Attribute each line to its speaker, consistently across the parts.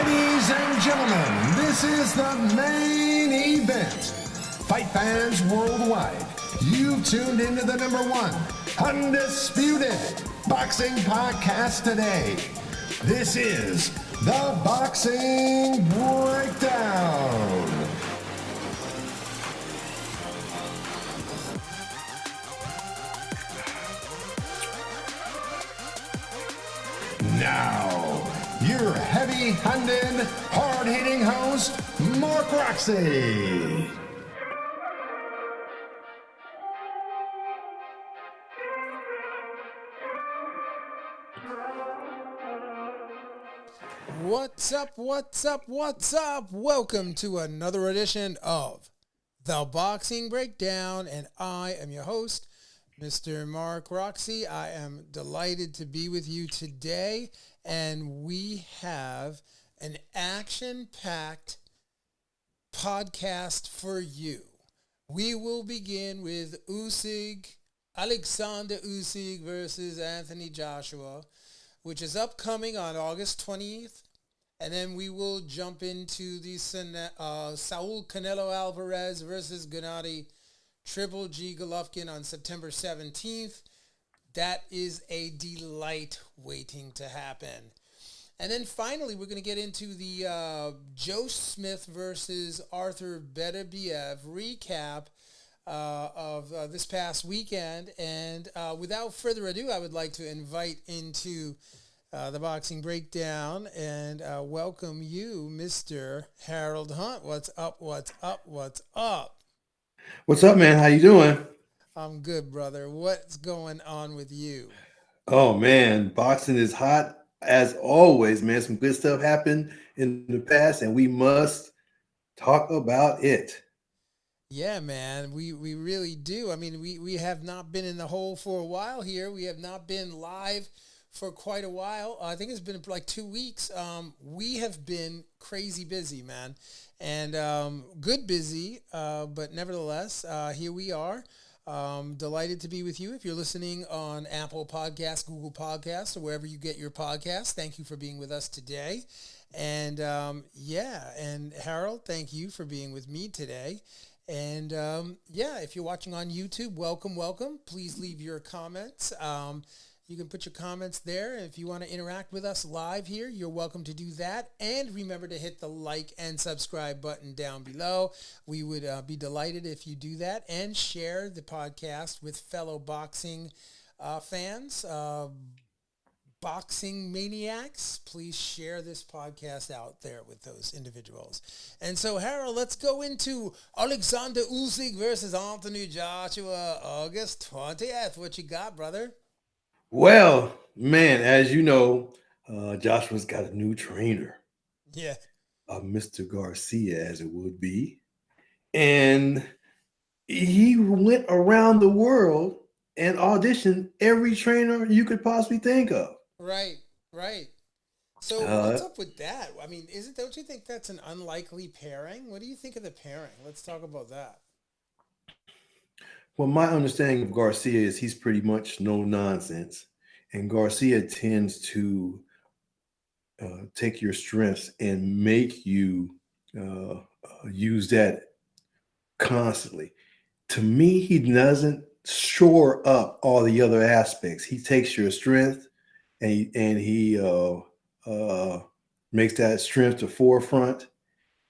Speaker 1: Ladies and gentlemen, this is the main event. Fight fans worldwide, you've tuned into the #1 undisputed boxing podcast today. This is the Boxing Breakdown. Now, your heavy-handed, hard-hitting host, Mark Roxy.
Speaker 2: What's up, what's up, what's up? Welcome to another edition of The Boxing Breakdown, and I am your host, Mr. Mark Roxy. I am delighted to be with you today, and we have an action-packed podcast for you. We will begin with Alexander Usyk versus Anthony Joshua, which is upcoming on August 20th. And then we will jump into the Saul Canelo Alvarez versus Gennady Triple G Golovkin on September 17th. That is a delight waiting to happen. And then finally, we're going to get into the Joe Smith versus Arthur Beterbiev recap of this past weekend. And without further ado, I would like to invite into the Boxing Breakdown and welcome you, Mr. Harold Hunt. What's up, what's up, what's up?
Speaker 3: What's up, man? How you doing?
Speaker 2: I'm good, brother. What's going on with you?
Speaker 3: Oh, man. Boxing is hot as always, man. Some good stuff happened in the past, and we must talk about it.
Speaker 2: Yeah, man. We really do. I mean, we have not been in the hole for a while here. We have not been live for quite a while. I think it's been like 2 weeks. We have been crazy busy, man, and good busy, but nevertheless, here we are. Delighted to be with you. If you're listening on Apple Podcasts, Google Podcasts, or wherever you get your podcasts, thank you for being with us today. And and Harold, thank you for being with me today. And if you're watching on YouTube, welcome. Please leave your comments. You can put your comments there. If you want to interact with us live here, you're welcome to do that. And remember to hit the like and subscribe button down below. We would be delighted if you do that, and share the podcast with fellow boxing fans, boxing maniacs. Please share this podcast out there with those individuals. And so, Harold, let's go into Alexander Usyk versus Anthony Joshua, August 20th. What you got, brother?
Speaker 3: Well, man, as you know, Joshua's got a new trainer.
Speaker 2: Yeah.
Speaker 3: Mr. Garcia, as it would be. And he went around the world and auditioned every trainer you could possibly think of.
Speaker 2: Right. So what's up with that? I mean, don't you think that's an unlikely pairing? What do you think of the pairing? Let's talk about that.
Speaker 3: Well, my understanding of Garcia is he's pretty much no nonsense. And Garcia tends to take your strengths and make you use that constantly. To me, he doesn't shore up all the other aspects. He takes your strength and he makes that strength to forefront,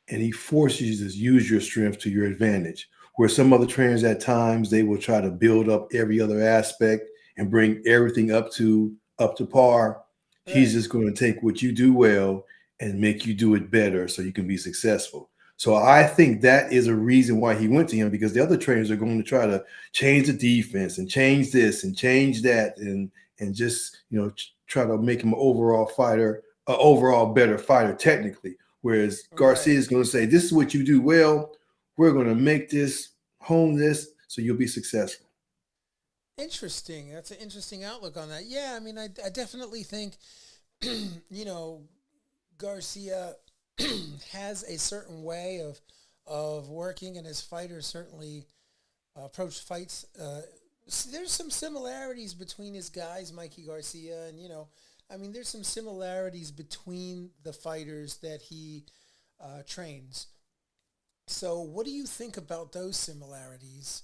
Speaker 3: and he forces you to use your strength to your advantage. Where some other trainers at times, they will try to build up every other aspect and bring everything up to par. Right. He's just going to take what you do well and make you do it better so you can be successful. So I think that is a reason why he went to him, because the other trainers are going to try to change the defense and change this and change that and just, try to make him an overall fighter, an overall better fighter technically. Whereas Garcia is going to say, this is what you do well. We're going to make this, hone this, so you'll be successful.
Speaker 2: Interesting. That's an interesting outlook on that. Yeah, I mean, I definitely think, Garcia has a certain way of working, and his fighters certainly approach fights. There's some similarities between his guys, Mikey Garcia, and, I mean, there's some similarities between the fighters that he trains. So, what do you think about those similarities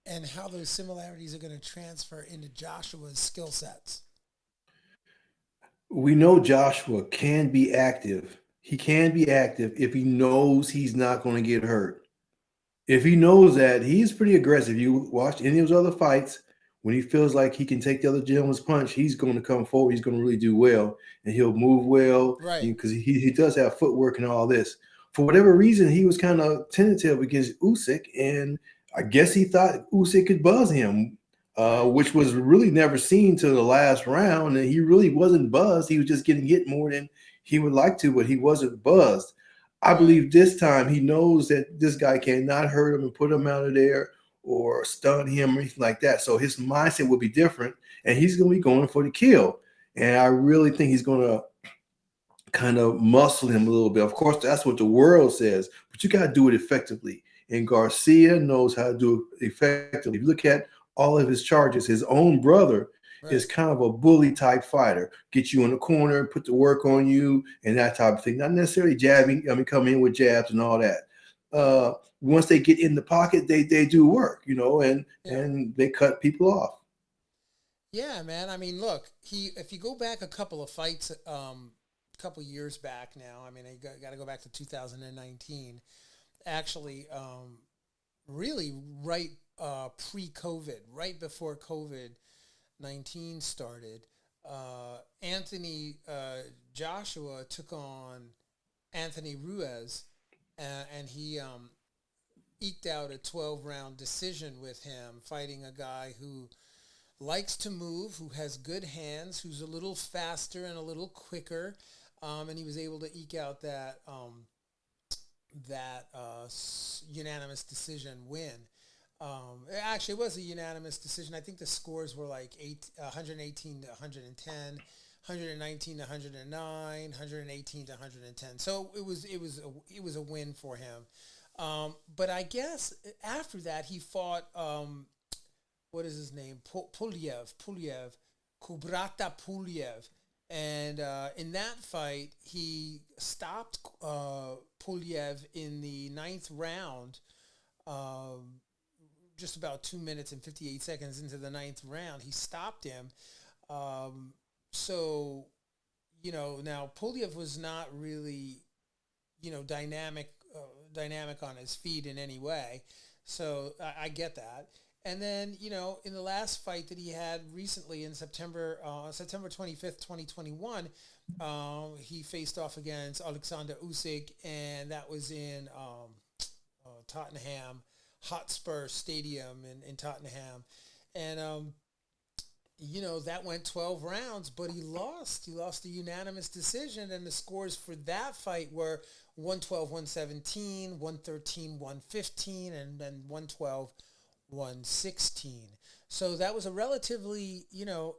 Speaker 2: and how those similarities are going to transfer into Joshua's skill sets?
Speaker 3: We know Joshua can be active. He can be active if he knows he's not going to get hurt. If he knows that, he's pretty aggressive. You watch any of his other fights, when he feels like he can take the other gentleman's punch, he's going to come forward. He's going to really do well, and he'll move well
Speaker 2: Right.
Speaker 3: because he does have footwork and all this. For whatever reason, he was kind of tentative against Usyk, and I guess he thought Usyk could buzz him,
Speaker 2: Right.
Speaker 3: which was really never seen to the last round. And he really wasn't buzzed. He was just getting hit more than he would like to, but he wasn't buzzed. I
Speaker 2: Right.
Speaker 3: believe this time he knows that this guy cannot hurt him and put him out of there or stun him or anything like that. So his mindset will be different, and he's going to be going for the kill. And I really think he's going to kind of muscle him a little bit. Of course, that's what the world says, but you got to do it effectively. And Garcia knows how to do it effectively. If you look at all of his charges, his own brother is
Speaker 2: Right.
Speaker 3: kind of a bully type fighter. Get you in the corner, put the work on you, and that type of thing. Not necessarily jabbing, I mean, come in with jabs and all that.
Speaker 2: Right.
Speaker 3: Once they get in the pocket, they do work, and
Speaker 2: Yeah.
Speaker 3: they cut people off.
Speaker 2: Yeah, man. I mean, look, if you go back a couple of fights, couple years back now. I mean, I got to go back to 2019. Actually, really right pre-COVID, right before COVID-19 started. Anthony Joshua took on Anthony Ruiz, and he eked out a 12-round decision with him, fighting a guy who likes to move, who has good hands, who's a little faster and a little quicker, and he was able to eke out that unanimous decision win. Actually, it was a unanimous decision. I think the scores were like 118 to 110, 119 to 109, 118 to 110. So it was a win for him. But I guess after that he fought what is his name? Pulyev, Kubrata Pulyev. And in that fight, he stopped Pulyev in the ninth round, just about 2 minutes and 58 seconds into the ninth round. He stopped him. So, now Pulyev was not really, dynamic on his feet in any way. So I get that. And then, in the last fight that he had recently in September 25th, 2021, he faced off against Alexander Usyk, and that was in Tottenham Hotspur Stadium in Tottenham. And, that went 12 rounds, but he lost. He lost a unanimous decision, and the scores for that fight were 112, 117, 113, 115, and then 112, 116. So that was a relatively,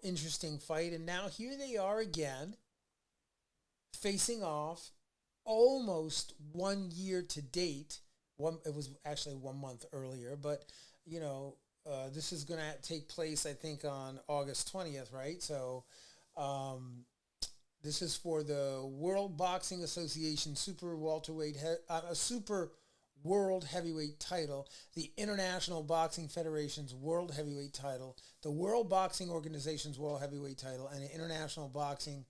Speaker 2: interesting fight. And now here they are again, facing off almost 1 year to date. It was actually 1 month earlier, but, this is going to take place, I think, on August 20th, right? So this is for the World Boxing Association Super Welterweight, Super World Heavyweight title, the International Boxing Federation's World Heavyweight title, the World Boxing Organization's World Heavyweight title, and the International Boxing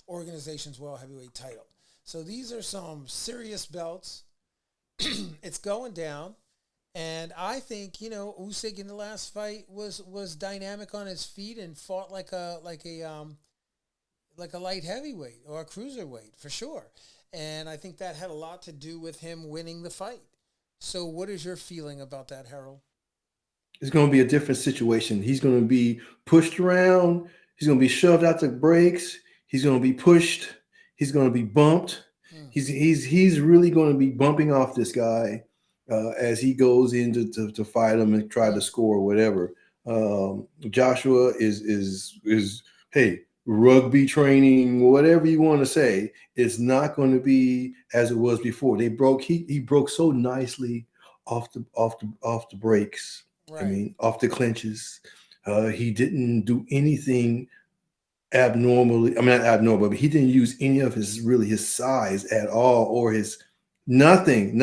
Speaker 2: Organization's World Heavyweight title. So these are some serious belts. It's going down. And I think, Usyk in the last fight was dynamic on his feet and fought like a light heavyweight or a cruiserweight for sure. And I think that had a lot to do with him winning the fight. So what is your feeling about that, Harold?
Speaker 3: It's going to be a different situation. He's going to be pushed around. He's going to be shoved out the brakes. He's going to be pushed. He's going to be bumped.
Speaker 2: Hmm.
Speaker 3: He's really going to be bumping off this guy as he goes in to fight him and try to score or whatever. Joshua is hey, rugby training, whatever you want to say. It's not going to be as it was before. He broke so nicely off the breaks. I
Speaker 2: Right.
Speaker 3: mean, off the clinches. He didn't do anything abnormally. I mean, not abnormal, but he didn't use any of his size at all, or his nothing.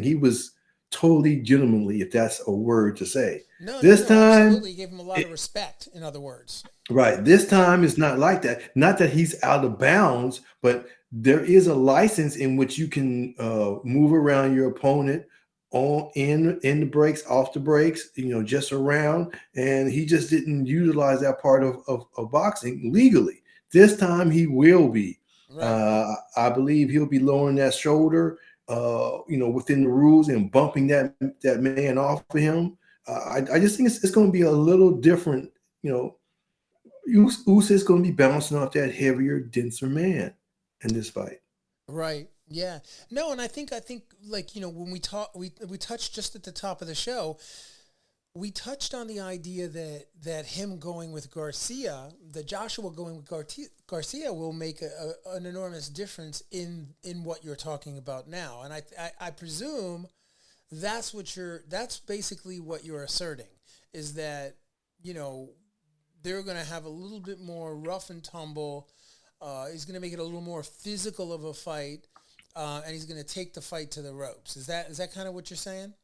Speaker 3: He was totally gentlemanly, if that's a word to say.
Speaker 2: No, no,
Speaker 3: This
Speaker 2: no,
Speaker 3: time,
Speaker 2: absolutely. He gave him a lot of respect, in other words.
Speaker 3: right. This time is not like that. Not that he's out of bounds, but there is a license in which you can move around your opponent on in the breaks, off the breaks, just around. And he just didn't utilize that part of boxing legally. This time he will be.
Speaker 2: Right.
Speaker 3: I believe he'll be lowering that shoulder, within the rules and bumping that man off of him. I just think it's going to be a little different, you know Usyk's going to be bouncing off that heavier, denser man in this fight.
Speaker 2: Right. Yeah. No, and I think like, when we talk we touched just at the top of the show, we touched on the idea that him going with Garcia, that Joshua going with Garcia will make an enormous difference in what you're talking about now. And I presume that's basically what you're asserting, is that, they're going to have a little bit more rough and tumble. He's going to make it a little more physical of a fight, and he's going to take the fight to the ropes. Is that kind of what you're saying?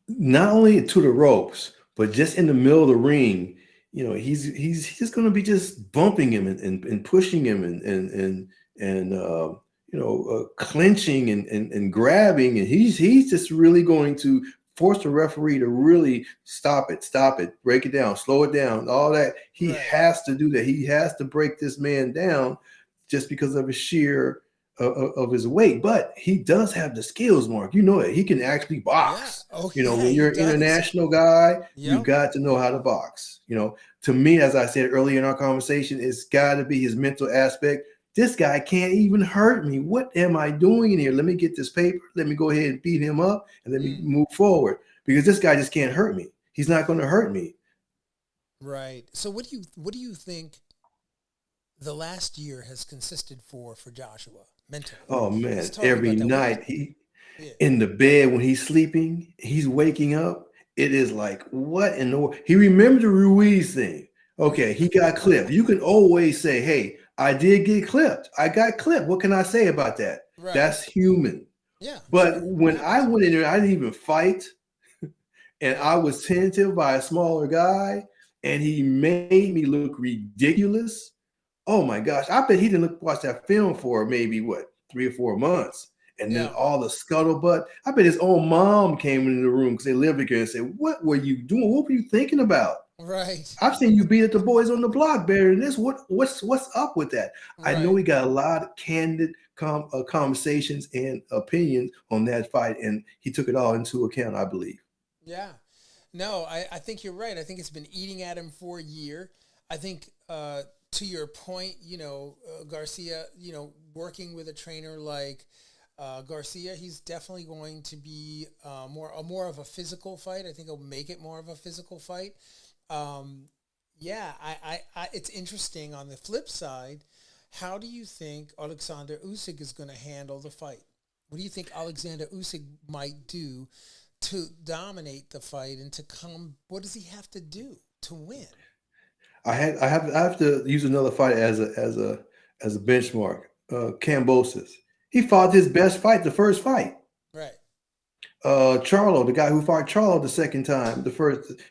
Speaker 3: Not only to the ropes, but just in the middle of the ring. He's just going to be just bumping him and pushing him and clinching and grabbing, and he's just really going to force the referee to really stop it, break it down, slow it down, all that. He
Speaker 2: Right.
Speaker 3: has to do that. He has to break this man down just because of his sheer of his weight. But he does have the skills, Mark. You know it. He can actually
Speaker 2: Yeah.
Speaker 3: box.
Speaker 2: Oh, yeah,
Speaker 3: When
Speaker 2: he
Speaker 3: you're an
Speaker 2: does.
Speaker 3: international guy, you
Speaker 2: Yep.
Speaker 3: got to know how to box. To me, as I said earlier in our conversation, it's got to be his mental aspect. This guy can't even hurt me. What am I doing in here? Let me get this paper. Let me go ahead and beat him up and let me move forward, because this guy just can't hurt me. He's not going to hurt me.
Speaker 2: Right. So what do you think the last year has consisted for Joshua mentally?
Speaker 3: Oh
Speaker 2: Let's
Speaker 3: man,
Speaker 2: talk
Speaker 3: every
Speaker 2: about that.
Speaker 3: night he
Speaker 2: Yeah.
Speaker 3: in the bed when he's sleeping, he's waking up. It is like, what in the world? He remembered the Ruiz thing. Okay, he got clipped. You can always say, hey, I did get clipped. I got clipped. What can I say about that?
Speaker 2: Right.
Speaker 3: That's human.
Speaker 2: Yeah,
Speaker 3: But
Speaker 2: sure. It
Speaker 3: when I
Speaker 2: happens.
Speaker 3: went in there, I didn't even fight. And
Speaker 2: Yeah.
Speaker 3: I was tentative by a smaller guy, and he made me look ridiculous. Oh my gosh. I bet he didn't watch that film for maybe what, 3 or 4 months. And then
Speaker 2: Yeah.
Speaker 3: all the scuttlebutt. I bet his own mom came into the room because they lived together and said, what were you doing? What were you thinking about?
Speaker 2: Right.
Speaker 3: I've seen you beat at the boys on the block better than this. What's up with that? I know
Speaker 2: Right.
Speaker 3: we got a lot of candid conversations and opinions on that fight, and he took it all into account, I believe.
Speaker 2: Yeah. No, I think you're right. I think it's been eating at him for a year. I think, to your point, Garcia, working with a trainer like Garcia, he's definitely going to be more of a physical fight. I think he'll make it more of a physical fight. Um, yeah, it's interesting. On the flip side, how do you think Alexander Usyk is going to handle the fight? What do you think Alexander Usyk might do to dominate the fight and to come? What does he have to do to win?
Speaker 3: I have to use another fight as a benchmark. Cambosis. He fought his best fight the first fight.
Speaker 2: Right.
Speaker 3: Charlo, the guy who fought Charlo the second time,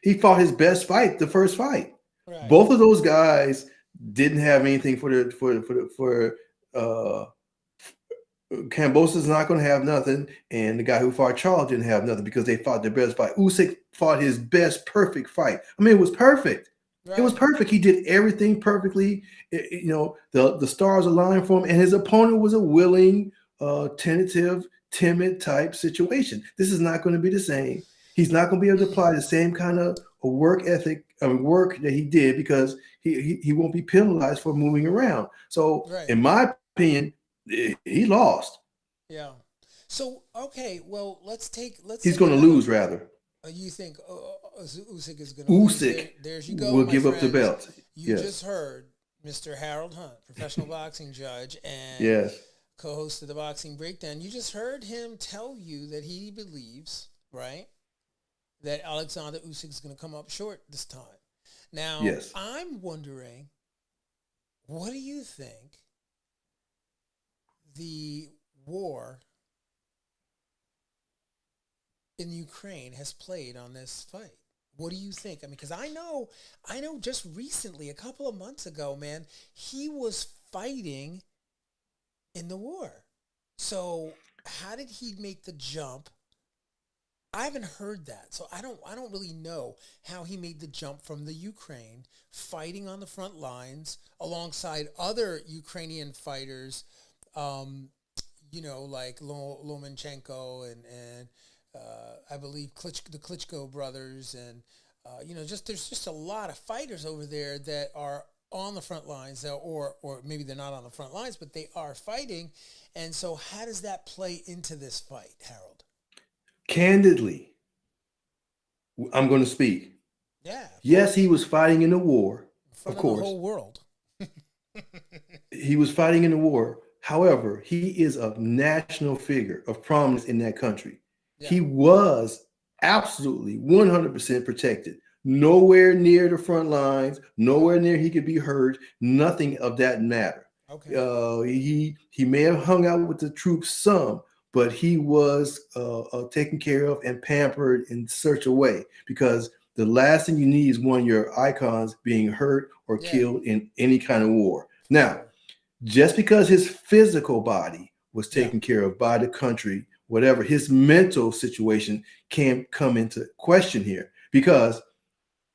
Speaker 3: he fought his best fight the first fight.
Speaker 2: Right.
Speaker 3: Both of those guys didn't have anything for Cambosis is not going to have nothing, and the guy who fought Charles didn't have nothing because they fought their best fight. Usyk fought his best perfect fight. I mean, it was perfect. It was
Speaker 2: Right.
Speaker 3: perfect. He did everything perfectly. The stars aligned for him, and his opponent was a willing, tentative, timid type situation. This is not going to be the same. He's not going to be able to apply the same kind of work ethic, work that he did, because he won't be penalized for moving around. So,
Speaker 2: Right.
Speaker 3: in my opinion, he lost.
Speaker 2: Yeah. So okay, well, let's
Speaker 3: He's
Speaker 2: take
Speaker 3: going to
Speaker 2: another.
Speaker 3: lose, rather.
Speaker 2: You think Usyk is going to lose?
Speaker 3: Usyk
Speaker 2: There's you go,
Speaker 3: will
Speaker 2: my
Speaker 3: give up the
Speaker 2: friends.
Speaker 3: belt.
Speaker 2: You
Speaker 3: Yes.
Speaker 2: just heard Mr. Harold Hunt, professional boxing judge and
Speaker 3: Yes.
Speaker 2: co-host of the Boxing Breakdown. You just heard him tell you that he believes, right, that Alexander Usyk is going to come up short this time. Now,
Speaker 3: Yes.
Speaker 2: I'm wondering what do you think the war in Ukraine has played on this fight? What do you think? I mean, because I know just recently, a couple of months ago, man, he was fighting in the war. So how did he make the jump? I haven't heard that, so I don't really know how he made the jump from the Ukraine fighting on the front lines alongside other Ukrainian fighters, um, like Lomachenko and I believe the Klitschko brothers, and just there's just a lot of fighters over there that are on the front lines, or maybe they're not on the front lines, but they are fighting. And so, how does that play into this fight, Harold?
Speaker 3: Candidly, I'm going to speak.
Speaker 2: Yeah, of
Speaker 3: Yes, he
Speaker 2: course,
Speaker 3: was fighting in the war,
Speaker 2: in
Speaker 3: of
Speaker 2: front of the
Speaker 3: course.
Speaker 2: whole world.
Speaker 3: He was fighting in the war. However, he is a national figure of prominence in that country.
Speaker 2: Yeah.
Speaker 3: He was absolutely 100% protected. Nowhere near the front lines, nowhere
Speaker 2: Wow.
Speaker 3: near he could be hurt, nothing of that matter.
Speaker 2: Okay.
Speaker 3: He may have hung out with the troops some, but he was taken care of and pampered in such a way, because the last thing you need is one of your icons being hurt or
Speaker 2: Yeah.
Speaker 3: killed in any kind of war.
Speaker 2: For
Speaker 3: Now,
Speaker 2: sure.
Speaker 3: just because his physical body was
Speaker 2: Yeah.
Speaker 3: taken care of by the country, whatever, his mental situation can come into question here, because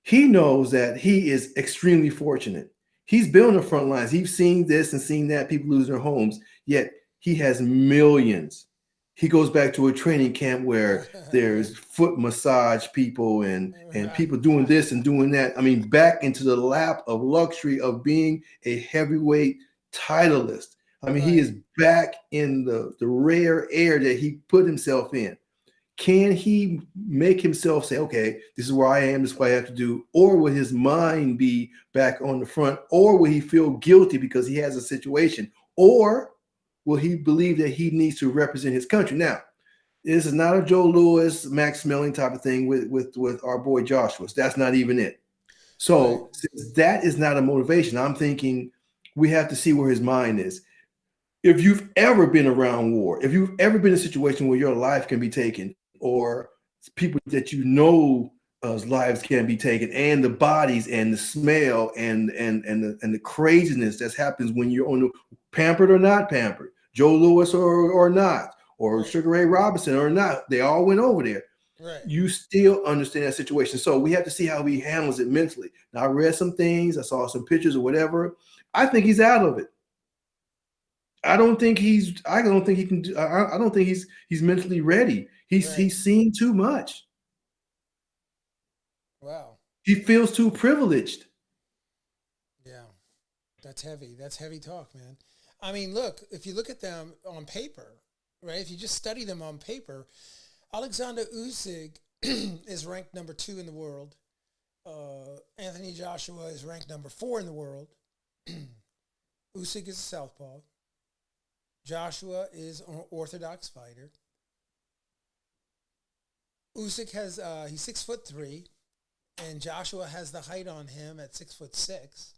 Speaker 3: he knows that he is extremely fortunate. He's been on the front lines. He's seen this and seen that, people lose their homes, yet he has millions. He goes back to a training camp where there's foot massage people and
Speaker 2: Right.
Speaker 3: people doing this and doing that. I mean, back into the lap of luxury of being a heavyweight titleist. I mean, he
Speaker 2: Right.
Speaker 3: is back in the rare air that he put himself in. Can he make himself say, okay, this is where I am, this is what I have to do? Or will his mind be back on the front? Or will he feel guilty because he has a situation? Or will he believe that he needs to represent his country? Now, this is not a Joe Louis, Max Smelling type of thing with our boy Joshua. That's not even it.
Speaker 2: Right.
Speaker 3: So since that is not a motivation, I'm thinking we have to see where his mind is. If you've ever been around war, if you've ever been in a situation where your life can be taken, or people that you know lives can be taken, and the bodies and the smell and the craziness that happens when you're on the pampered or not pampered, Joe Louis or not, or
Speaker 2: Right.
Speaker 3: Sugar Ray Robinson or not, they all went over there.
Speaker 2: Right.
Speaker 3: You still understand that situation. So we have to see how he handles it mentally. Now, I read some things, I saw some pictures or whatever. I think he's out of it. I don't think he's. I don't think he can. I don't think he's mentally ready.
Speaker 2: Right.
Speaker 3: He's seen too much.
Speaker 2: Wow.
Speaker 3: He feels too privileged.
Speaker 2: Yeah. That's heavy. That's heavy talk, man. I mean, look, if you look at them on paper, right? If you just study them on paper, Alexander Usyk is ranked number 2 in the world. Anthony Joshua is ranked number 4 in the world. Usyk is a southpaw. Joshua is an orthodox fighter. Usyk has he's 6'3", and Joshua has the height on him at 6'6".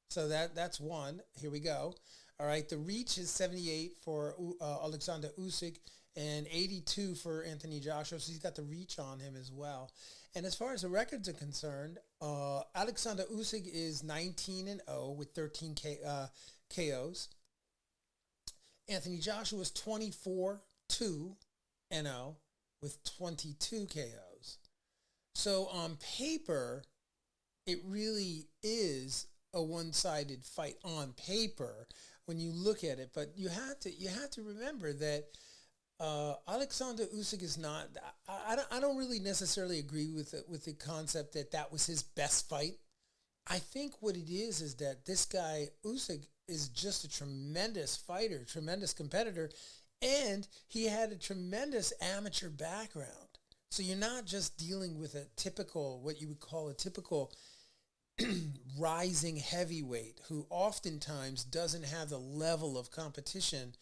Speaker 2: So that's one. Here we go. All right, the reach is 78 for Alexander Usyk and 82 for Anthony Joshua. So he's got the reach on him as well. And as far as the records are concerned, Alexander Usyk is 19-0 with 13 KOs. Anthony Joshua is 24-2-0 with 22 KOs. So on paper, it really is a one-sided fight on paper when you look at it. But you have to remember that Alexander Usyk is not. I don't really necessarily agree with the concept that was his best fight. I think what it is that this guy Usyk is just a tremendous fighter, tremendous competitor, and he had a tremendous amateur background. So you're not just dealing with a typical, what you would call a typical rising heavyweight who oftentimes doesn't have the level of competition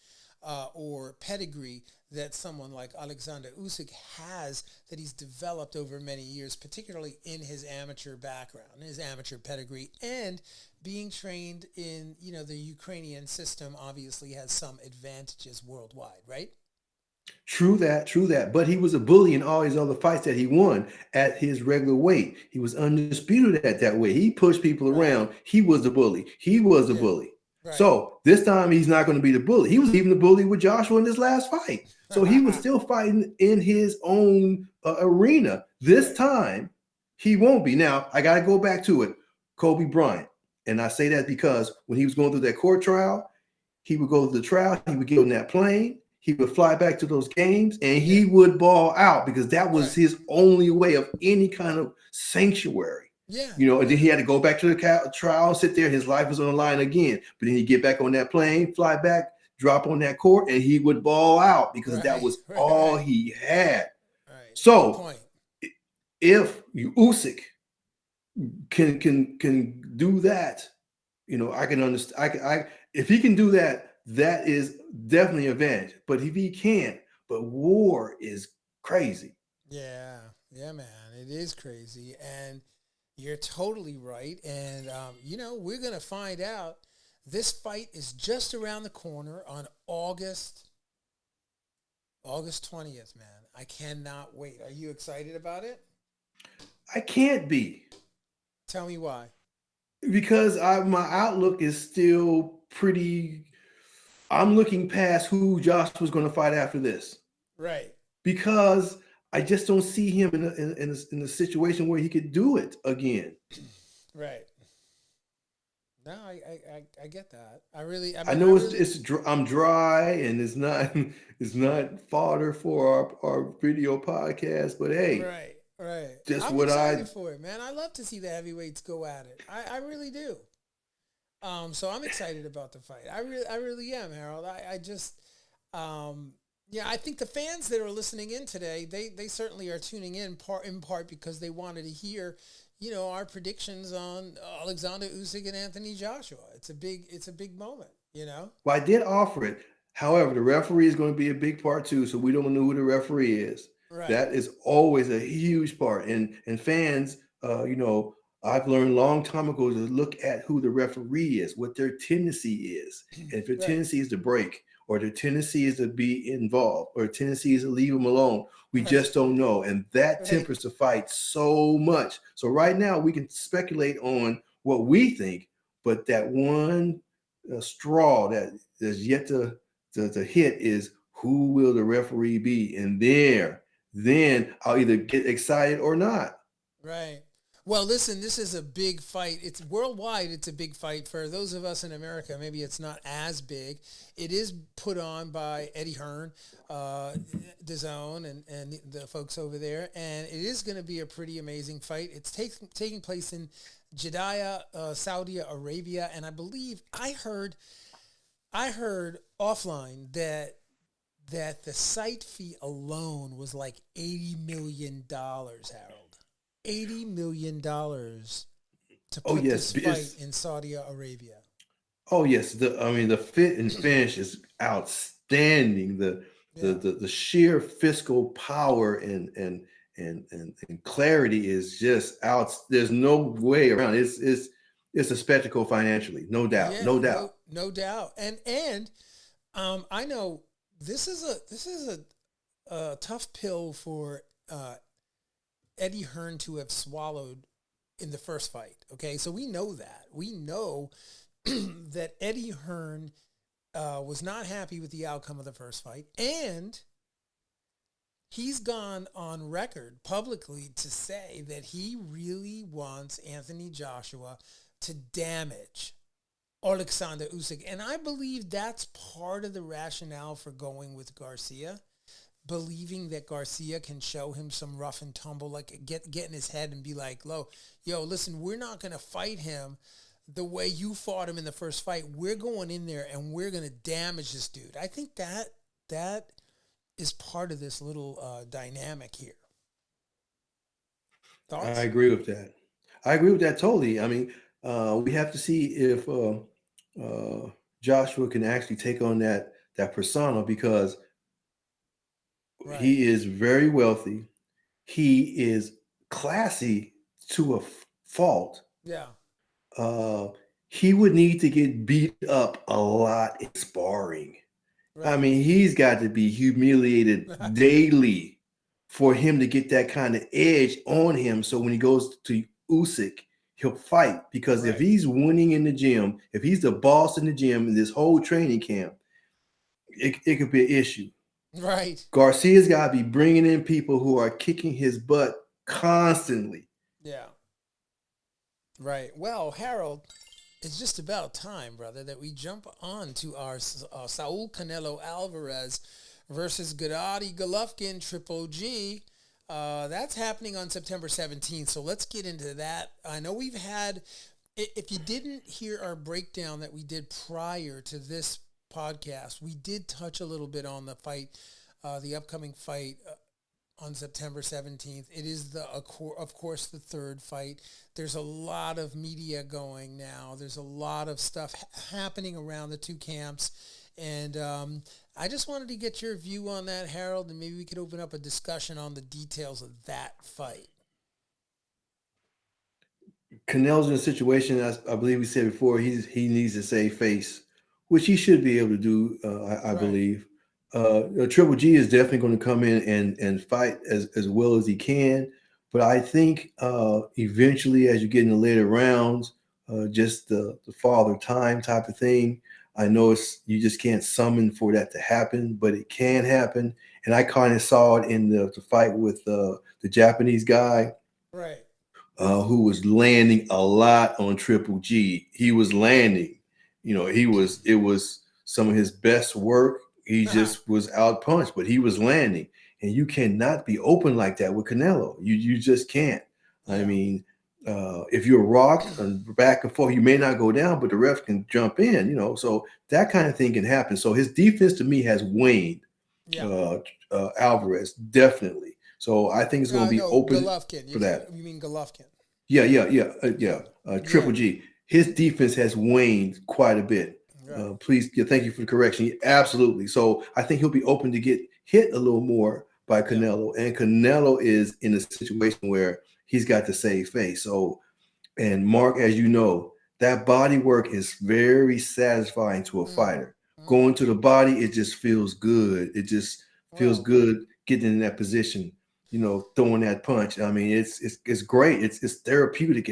Speaker 2: or pedigree that someone like Alexander Usyk has, that he's developed over many years, particularly in his amateur background, his amateur pedigree, and being trained in, the Ukrainian system obviously has some advantages worldwide, right?
Speaker 3: True that, true that. But he was a bully in all his other fights that he won at his regular weight. He was undisputed at that weight. He pushed people
Speaker 2: Right.
Speaker 3: around. He was the bully. He was the
Speaker 2: Yeah.
Speaker 3: bully.
Speaker 2: Right.
Speaker 3: So this time he's not going to be the bully. He was even the bully with Joshua in his last fight. So he was still fighting in his own arena. This
Speaker 2: Right.
Speaker 3: time he won't be. Now I got to go back to it. Kobe Bryant. And I say that because when he was going through that court trial, he would go to the trial, he would get on that plane, he would fly back to those games, and he would ball out because that was
Speaker 2: Right.
Speaker 3: his only way of any kind of sanctuary.
Speaker 2: Yeah.
Speaker 3: And then he had to go back to the trial, sit there, his life was on the line again. But then he'd get back on that plane, fly back, drop on that court, and he would ball out because that was all he had.
Speaker 2: Right. Good
Speaker 3: So
Speaker 2: point.
Speaker 3: if Usyk can do that, I can understand. If he can do that, that is definitely an advantage. But if he can't, but war is crazy.
Speaker 2: Yeah. Yeah, man. It is crazy. And you're totally right. And, we're going to find out. This fight is just around the corner on August 20th, man. I cannot wait. Are you excited about it?
Speaker 3: I can't be,
Speaker 2: Tell me why.
Speaker 3: because my outlook is still pretty. I'm looking past who Josh was going to fight after this,
Speaker 2: Right.
Speaker 3: because I just don't see him in a situation where he could do it again.
Speaker 2: Right. No, I get that. I really, I
Speaker 3: I
Speaker 2: mean,
Speaker 3: know I'm dry and it's not it's not fodder for our video podcast, but hey,
Speaker 2: right, right.
Speaker 3: just
Speaker 2: I'm
Speaker 3: what
Speaker 2: excited
Speaker 3: I
Speaker 2: for it, man. I love to see the heavyweights go at it. I really do. So I'm excited about the fight. I really am, Harold. I just, yeah, I think the fans that are listening in today, they certainly are tuning in part because they wanted to hear, our predictions on Alexander Usyk and Anthony Joshua. It's a big moment,
Speaker 3: well, I did offer it. However, the referee is going to be a big part too, so we don't know who the referee is.
Speaker 2: Right,
Speaker 3: That is always a huge part, and fans, I've learned a long time ago to look at who the referee is, what their tendency is, and if their
Speaker 2: right,
Speaker 3: tendency is to break, or their tendency is to be involved, or their tendency is to leave them alone. We
Speaker 2: right,
Speaker 3: just don't know, and that
Speaker 2: right,
Speaker 3: tempers the fight so much. So right now we can speculate on what we think, but that one straw that is yet to hit is who will the referee be, and then I'll either get excited or not.
Speaker 2: right. Well, listen, this is a big fight. It's worldwide. It's a big fight. For those of us in America, maybe it's not as big. It is put on by Eddie Hearn, DAZN, and the folks over there. And it is going to be a pretty amazing fight. It's taking place in Jeddah, Saudi Arabia. And I believe I heard offline that the site fee alone was like $80 million, Harold. $80 million to
Speaker 3: Oh
Speaker 2: put
Speaker 3: yes,
Speaker 2: this fight in Saudi Arabia.
Speaker 3: oh yes. The fit and finish is outstanding.
Speaker 2: Yeah.
Speaker 3: The sheer fiscal power and clarity is just out. There's no way around it. It's a spectacle financially, no doubt,
Speaker 2: Yeah,
Speaker 3: no doubt.
Speaker 2: no doubt. And I know this is a tough pill for Eddie Hearn to have swallowed in the first fight. Okay, so we know that. We know that Eddie Hearn was not happy with the outcome of the first fight, and he's gone on record publicly to say that he really wants Anthony Joshua to damage Alexander Usyk. And I believe that's part of the rationale for going with Garcia, believing that Garcia can show him some rough and tumble, like get in his head and be like, yo, listen, we're not going to fight him the way you fought him in the first fight. We're going in there and we're going to damage this dude. I think that is part of this little dynamic here. Thoughts?
Speaker 3: I agree with that. I agree with that totally. I mean, we have to see if Joshua can actually take on that persona, because
Speaker 2: Right.
Speaker 3: He is very wealthy. He is classy to a fault.
Speaker 2: Yeah.
Speaker 3: Uh, he would need to get beat up a lot in sparring. I
Speaker 2: Right.
Speaker 3: mean, he's got to be humiliated daily for him to get that kind of edge on him. So when he goes to Usyk, he'll fight, because if
Speaker 2: Right.
Speaker 3: he's winning in the gym, if he's the boss in the gym in this whole training camp, it could be an issue.
Speaker 2: Right.
Speaker 3: Garcia's got to be bringing in people who are kicking his butt constantly.
Speaker 2: Yeah. Right. Well, Harold, it's just about time, brother, that we jump on to our Saul Canelo Alvarez versus Gennady Golovkin Triple G. That's happening on September 17th. So let's get into that. I know we've had, if you didn't hear our breakdown that we did prior to this podcast, we did touch a little bit on the fight, the upcoming fight on September 17th. It is of course, the third fight. There's a lot of media going now. There's a lot of stuff happening around the two camps. And I just wanted to get your view on that, Harold, and maybe we could open up a discussion on the details of that fight.
Speaker 3: Canelo's in a situation, I believe we said before, he needs to save face, which he should be able to do, I
Speaker 2: Right.
Speaker 3: believe. Triple G is definitely going to come in and fight as well as he can. But I think eventually, as you get in the later rounds, just the father time type of thing, I know you just can't summon for that to happen, but it can happen. And I kind of saw it in the fight with the Japanese guy
Speaker 2: Right.
Speaker 3: who was landing a lot on Triple G. He was landing, it was some of his best work. He just was out punched, but he was landing. And you cannot be open like that with Canelo. You just can't. I
Speaker 2: Yeah.
Speaker 3: mean, if you're rocked and back and forth, you may not go down, but the ref can jump in, So that kind of thing can happen. So his defense to me has waned,
Speaker 2: Yeah.
Speaker 3: uh, Alvarez, definitely. So I think it's going to be
Speaker 2: No,
Speaker 3: open
Speaker 2: Golovkin.
Speaker 3: for that.
Speaker 2: You mean Golovkin?
Speaker 3: Yeah.
Speaker 2: Yeah.
Speaker 3: Triple
Speaker 2: Yeah.
Speaker 3: G. His defense has waned quite a bit.
Speaker 2: Right.
Speaker 3: Please, yeah, thank you for the correction. Absolutely. So I think he'll be open to get hit a little more by
Speaker 2: Yeah.
Speaker 3: Canelo, and Canelo is in a situation where he's got to save face. So, and Mark, as you know, that body work is very satisfying to a
Speaker 2: Mm-hmm.
Speaker 3: fighter.
Speaker 2: Mm-hmm.
Speaker 3: Going to the body, it just feels good. It just feels
Speaker 2: Well,
Speaker 3: good getting in that position, throwing that punch. I mean, it's great. It's therapeutic.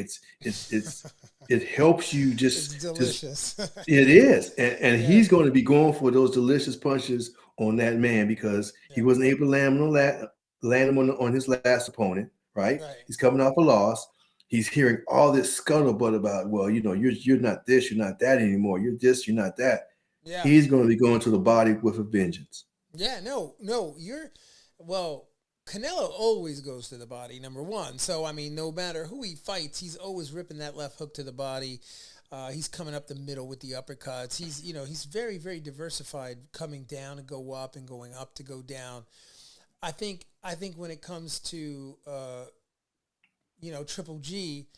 Speaker 3: It helps you
Speaker 2: it's
Speaker 3: just
Speaker 2: delicious.
Speaker 3: it is. And
Speaker 2: Yeah.
Speaker 3: he's going to be going for those delicious punches on that man, because he
Speaker 2: Yeah.
Speaker 3: wasn't able to land him on his last opponent, right?
Speaker 2: Right.
Speaker 3: He's coming off a loss. He's hearing all this scuttlebutt about, well, you're not this, you're not that anymore. You're this, you're not that.
Speaker 2: Yeah.
Speaker 3: He's going to be going to the body with a vengeance.
Speaker 2: Yeah. No. No. Well. Canelo always goes to the body, number one. So I mean, no matter who he fights, he's always ripping that left hook to the body. He's coming up the middle with the uppercuts. He's very, very diversified, coming down to go up and going up to go down. I think when it comes to Triple G,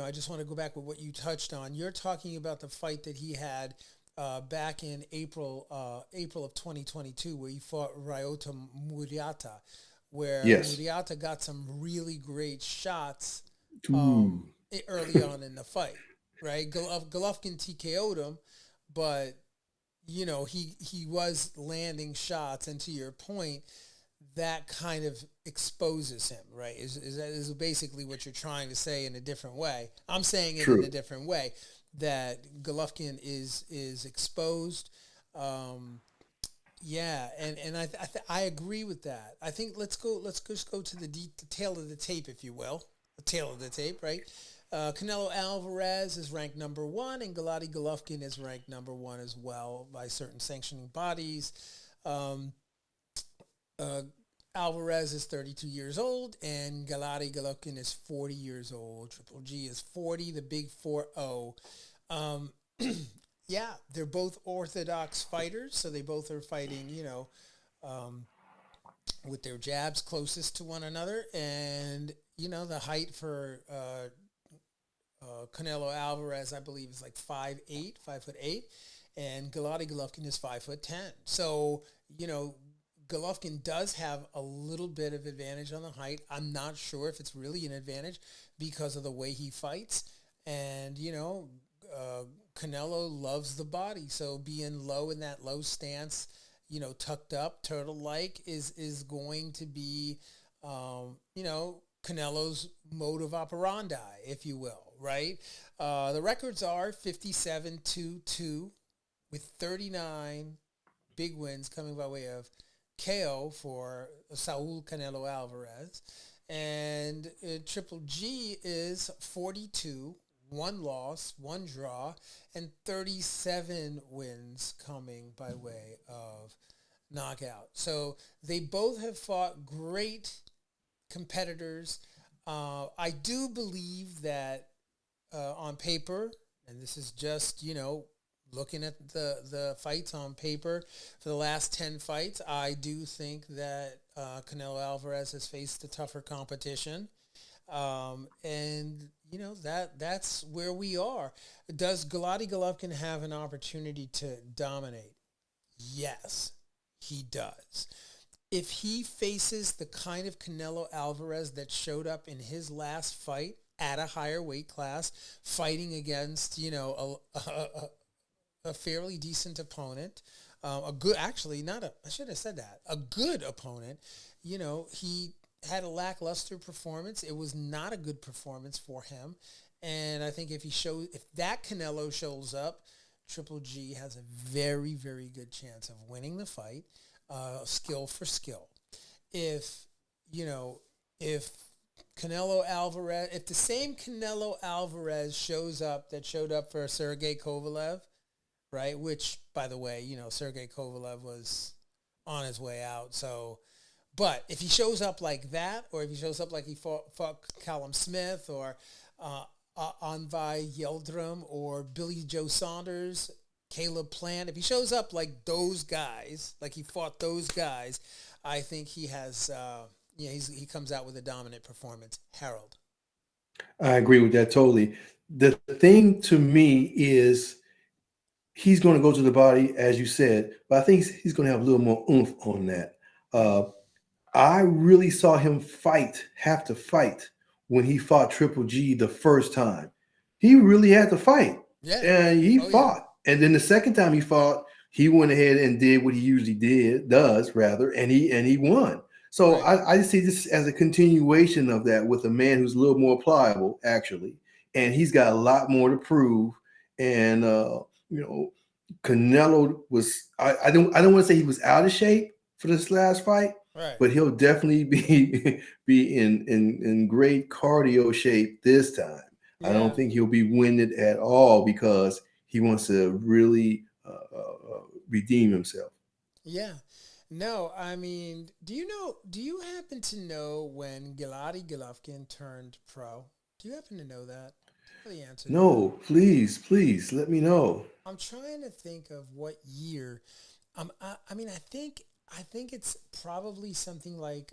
Speaker 2: I just want to go back with what you touched on. You're talking about the fight that he had back in April of 2022, where he fought Ryota Murata, where
Speaker 3: Yes.
Speaker 2: Murata got some really great shots
Speaker 3: Ooh.
Speaker 2: early on in the fight, right? Golovkin TKO'd him, but he was landing shots, and to your point, that kind of exposes him, right? Is basically what you're trying to say in a different way. I'm saying it in a
Speaker 3: True.
Speaker 2: different way, that Golovkin is exposed. Yeah, and I agree with that. I think let's just go to the tail of the tape, if you will, the tail of the tape, right? Canelo Alvarez is ranked number one, and Gennady Golovkin is ranked number one as well by certain sanctioning bodies. Um, Alvarez is 32 years old, and Gennady Golovkin is 40 years old. Triple G is 40, the big 4-0. Um, yeah, they're both orthodox fighters, so they both are fighting, um, with their jabs closest to one another. And, the height for Canelo Alvarez, I believe, is like 5'8", 5'8", and Gennady Golovkin is 5'10". So, Golovkin does have a little bit of advantage on the height. I'm not sure if it's really an advantage because of the way he fights. And, Canelo loves the body. So being low in that low stance, tucked up, turtle-like is going to be, Canelo's mode of operandi, if you will, right? The records are 57-2-2 with 39 big wins coming by way of KO for Saul Canelo Alvarez. And Triple G is 42, one loss, one draw, and 37 wins coming by way of knockout. So they both have fought great competitors. I do believe that on paper, and this is just, looking at the fights on paper for the last 10 fights, I do think that Canelo Alvarez has faced a tougher competition. That's where we are. Does Gennady Golovkin have an opportunity to dominate? Yes, he does. If he faces the kind of Canelo Alvarez that showed up in his last fight at a higher weight class, fighting against, a fairly decent opponent, a good opponent. He had a lackluster performance. It was not a good performance for him. And I think if that Canelo shows up, Triple G has a very, very good chance of winning the fight, skill for skill. If the same Canelo Alvarez shows up that showed up for Sergey Kovalev, right? Which, by the way, Sergey Kovalev was on his way out. So, but if he shows up like that, or if he shows up like he fought Callum Smith or Anvi Yildirim or Billy Joe Saunders, Caleb Plant, if he shows up like those guys, like he fought those guys, I think he has, he comes out with a dominant performance. Harold.
Speaker 3: I agree with that totally. The thing to me is he's going to go to the body, as you said, but I think he's going to have a little more oomph on that. I really saw him have to fight when he fought Triple G the first time. He really had to fight.
Speaker 2: Yeah.
Speaker 3: And he fought. Yeah. And then the second time he fought, he went ahead and did what he usually does, and he won. So right. I see this as a continuation of that with a man who's a little more pliable, actually. And he's got a lot more to prove. And Canelo was I don't want to say he was out of shape for this last fight, right, but he'll definitely be in great cardio shape this time. Yeah. I don't think he'll be winded at all because he wants to really redeem himself.
Speaker 2: Yeah. No, I mean, do you happen to know when Gennady Golovkin turned pro? Do you happen to know that? The answer.
Speaker 3: No, please let me know.
Speaker 2: I'm trying to think of what year. I mean, I think it's probably something like,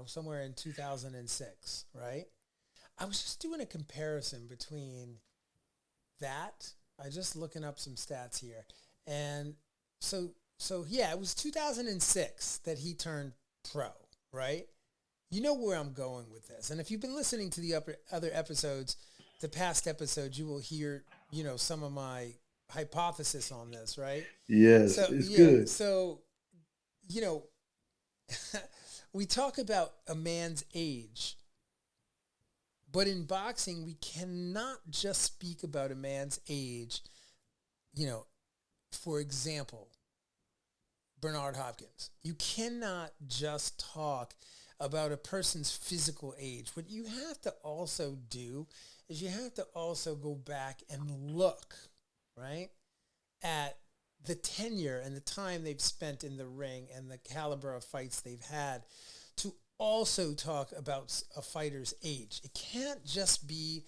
Speaker 2: somewhere in 2006, right? I was just doing a comparison between that. I just looking up some stats here, and so yeah, it was 2006 that he turned pro, right? You know where I'm going with this. And if you've been listening to the other episodes, the past episodes, you will hear, some of my hypothesis on this, right?
Speaker 3: Yes, it's good.
Speaker 2: So, we talk about a man's age, but in boxing, we cannot just speak about a man's age. For example, Bernard Hopkins. You cannot just talk about a person's physical age. What you have to also do is you have to also go back and look, right, at the tenure and the time they've spent in the ring and the caliber of fights they've had to also talk about a fighter's age. It can't just be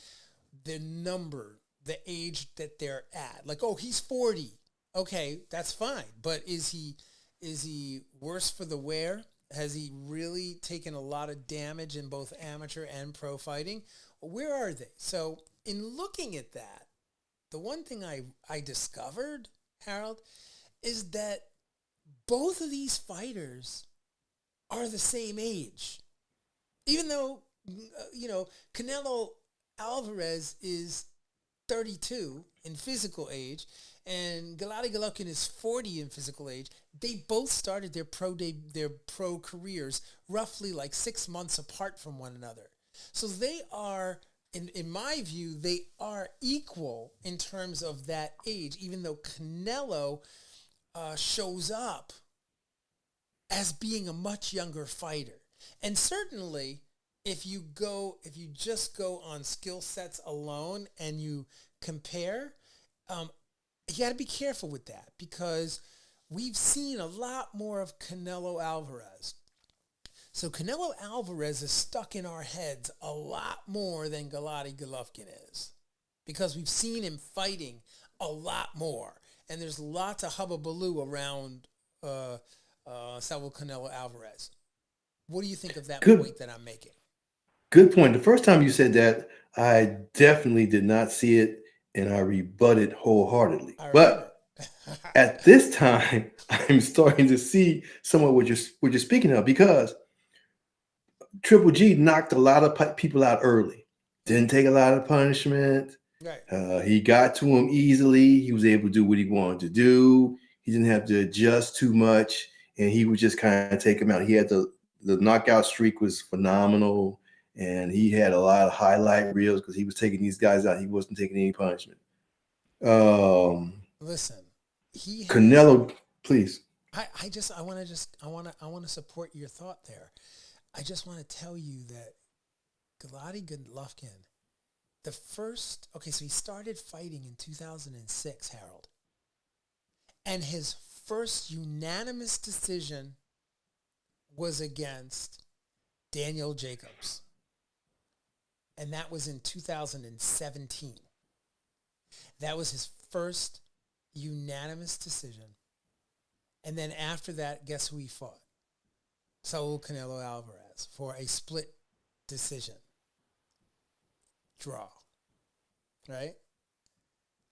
Speaker 2: the number, the age that they're at. Like, oh, he's 40. Okay, that's fine. But is he worse for the wear? Has he really taken a lot of damage in both amateur and pro fighting? Where are they? So in looking at that, the one thing I discovered, Harold, is that both of these fighters are the same age. Even though, Canelo Alvarez is 32 in physical age and Gennady Golovkin is 40 in physical age, they both started their pro careers roughly like 6 months apart from one another. So they are, in my view, they are equal in terms of that age, even though Canelo shows up as being a much younger fighter. And certainly, if you just go on skill sets alone and you compare, you got to be careful with that, because we've seen a lot more of Canelo Alvarez. So Canelo Alvarez is stuck in our heads a lot more than Gennady Golovkin is, because we've seen him fighting a lot more. And there's lots of hubbubaloo around Saul Canelo Alvarez. What do you think of that point that I'm making?
Speaker 3: Good point. The first time you said that, I definitely did not see it, and I rebutted wholeheartedly. But at this time, I'm starting to see somewhat what you're speaking of, because Triple G knocked a lot of people out early. Didn't take a lot of punishment.
Speaker 2: Right.
Speaker 3: He got to him easily. He was able to do what he wanted to do. He didn't have to adjust too much, and he would just kind of take him out. He had the knockout streak was phenomenal, and he had a lot of highlight reels because he was taking these guys out. He wasn't taking any punishment.
Speaker 2: Listen,
Speaker 3: Canelo, please.
Speaker 2: I want to support your thought there. I just want to tell you that Gennady Golovkin, so he started fighting in 2006, Harold. And his first unanimous decision was against Daniel Jacobs. And that was in 2017. That was his first unanimous decision. And then after that, guess who he fought? Saul Canelo Alvarez for a split decision. Draw. Right?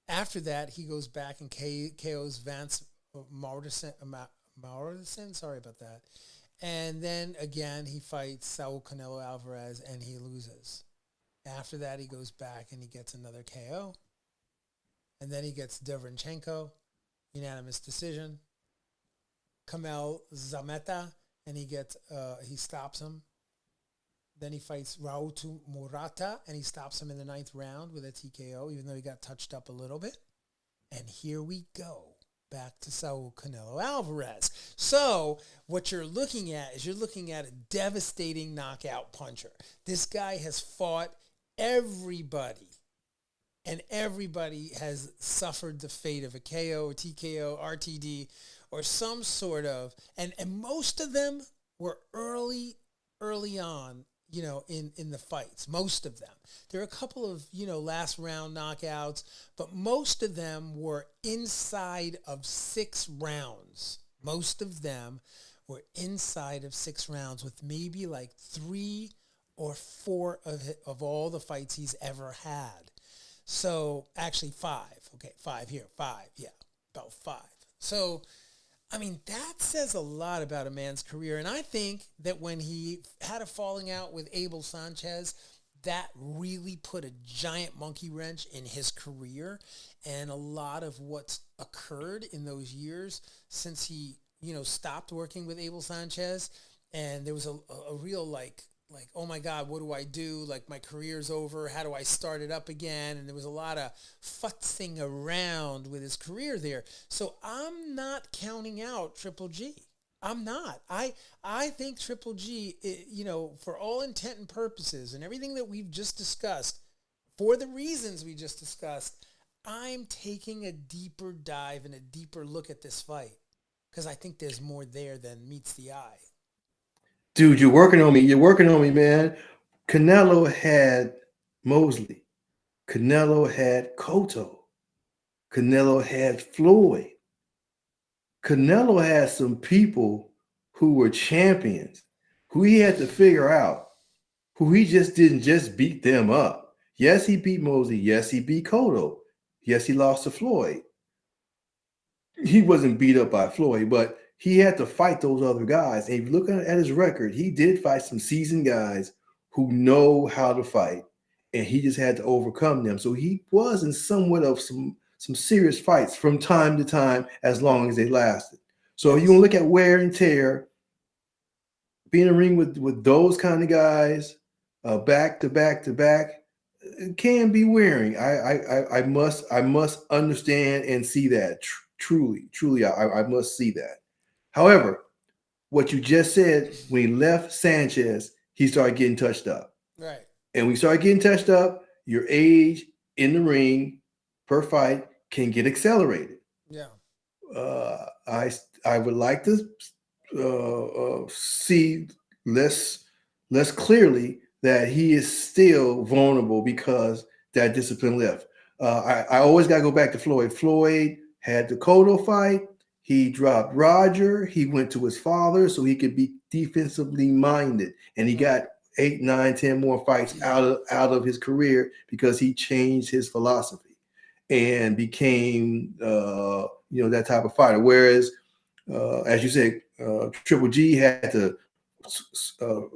Speaker 2: After that, he goes back and KOs Vance Morrison. Sorry about that. And then again, he fights Saul Canelo Alvarez and he loses. After that, he goes back and he gets another KO. And then he gets Derevyanchenko, unanimous decision. Kamel Zameta, and he stops him. Then he fights Raul Murata, and he stops him in the 9th round with a TKO, even though he got touched up a little bit. And here we go, back to Saul Canelo Alvarez. So what you're looking at is a devastating knockout puncher. This guy has fought everybody, and everybody has suffered the fate of a KO, a TKO, RTD, or some sort of, and most of them were early on, in the fights. Most of them. There are a couple of, last round knockouts, but most of them were inside of 6 rounds. Most of them were inside of 6 rounds, with maybe like 3 or 4 of all the fights he's ever had. So actually 5. Okay, 5 here. 5. Yeah, about 5. So, I mean, that says a lot about a man's career. And I think that when he had a falling out with Abel Sanchez, that really put a giant monkey wrench in his career. And a lot of what's occurred in those years since he, stopped working with Abel Sanchez. And there was a real like, oh my God, what do I do? Like, my career's over. How do I start it up again? And there was a lot of futzing around with his career there. So I'm not counting out Triple G. I'm not. I think Triple G, for all intent and purposes and everything that we've just discussed, for the reasons we just discussed, I'm taking a deeper dive and a deeper look at this fight, because I think there's more there than meets the eye.
Speaker 3: Dude, you're working on me. You're working on me, man. Canelo had Mosley. Canelo had Cotto. Canelo had Floyd. Canelo had some people who were champions, who he had to figure out, who he just didn't just beat them up. Yes, he beat Mosley. Yes, he beat Cotto. Yes, he lost to Floyd. He wasn't beat up by Floyd, but he had to fight those other guys. And if you look at his record, he did fight some seasoned guys who know how to fight, and he just had to overcome them. So he was in somewhat of some serious fights from time to time, as long as they lasted. So if you're gonna look at wear and tear, being in a ring with those kind of guys, back to back to back, it can be wearing. I must understand and see that. Truly, I must see that. However, what you just said, when he left Sanchez, he started getting touched up.
Speaker 2: Right.
Speaker 3: And when you start getting touched up, your age in the ring per fight can get accelerated.
Speaker 2: Yeah.
Speaker 3: I would like to see less clearly that he is still vulnerable because that discipline left. I always got to go back to Floyd. Floyd had the Cotto fight. He dropped Roger. He went to his father so he could be defensively minded, and he got 8, 9, 10 more fights out of his career because he changed his philosophy and became that type of fighter. Whereas, as you said, Triple G had to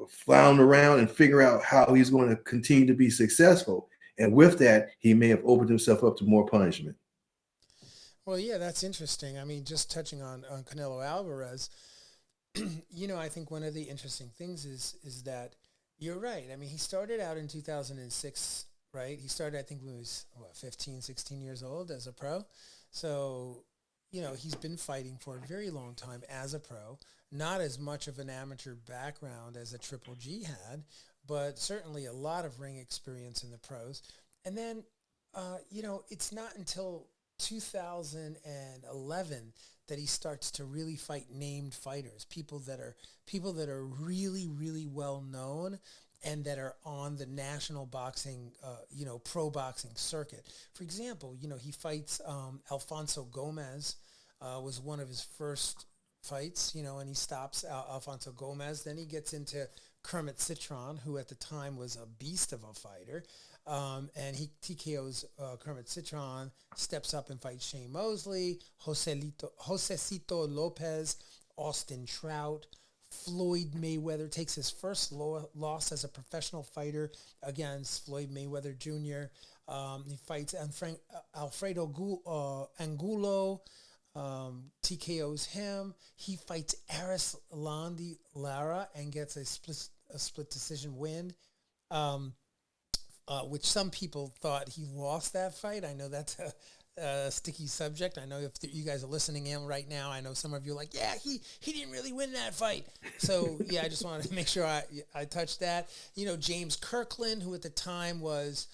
Speaker 3: flounder around and figure out how he's going to continue to be successful. And with that, he may have opened himself up to more punishment.
Speaker 2: Well, yeah, that's interesting. I mean, just touching on Canelo Alvarez, I think one of the interesting things is that you're right. I mean, he started out in 2006, right? He started, I think, when he was, 15, 16 years old as a pro. So, he's been fighting for a very long time as a pro. Not as much of an amateur background as a Triple G had, but certainly a lot of ring experience in the pros. And then, it's not until 2011 that he starts to really fight named fighters, people that are really, really well known and that are on the national boxing, pro boxing circuit. For example, he fights Alfonso Gomez, was one of his first fights, and he stops Alfonso Gomez. Then he gets into Kermit Citron, who at the time was a beast of a fighter. And he TKOs Kermit Citron, steps up and fights Shane Mosley, Josecito Lopez, Austin Trout, Floyd Mayweather takes his first loss as a professional fighter against Floyd Mayweather Jr. He fights Alfredo Angulo, TKOs him. He fights Aris Landi Lara and gets a split decision win. Which some people thought he lost that fight. I know that's a sticky subject. I know if you guys are listening in right now, I know some of you are like, yeah, he didn't really win that fight. So, yeah, I just wanted to make sure I touched that. James Kirkland, who at the time was,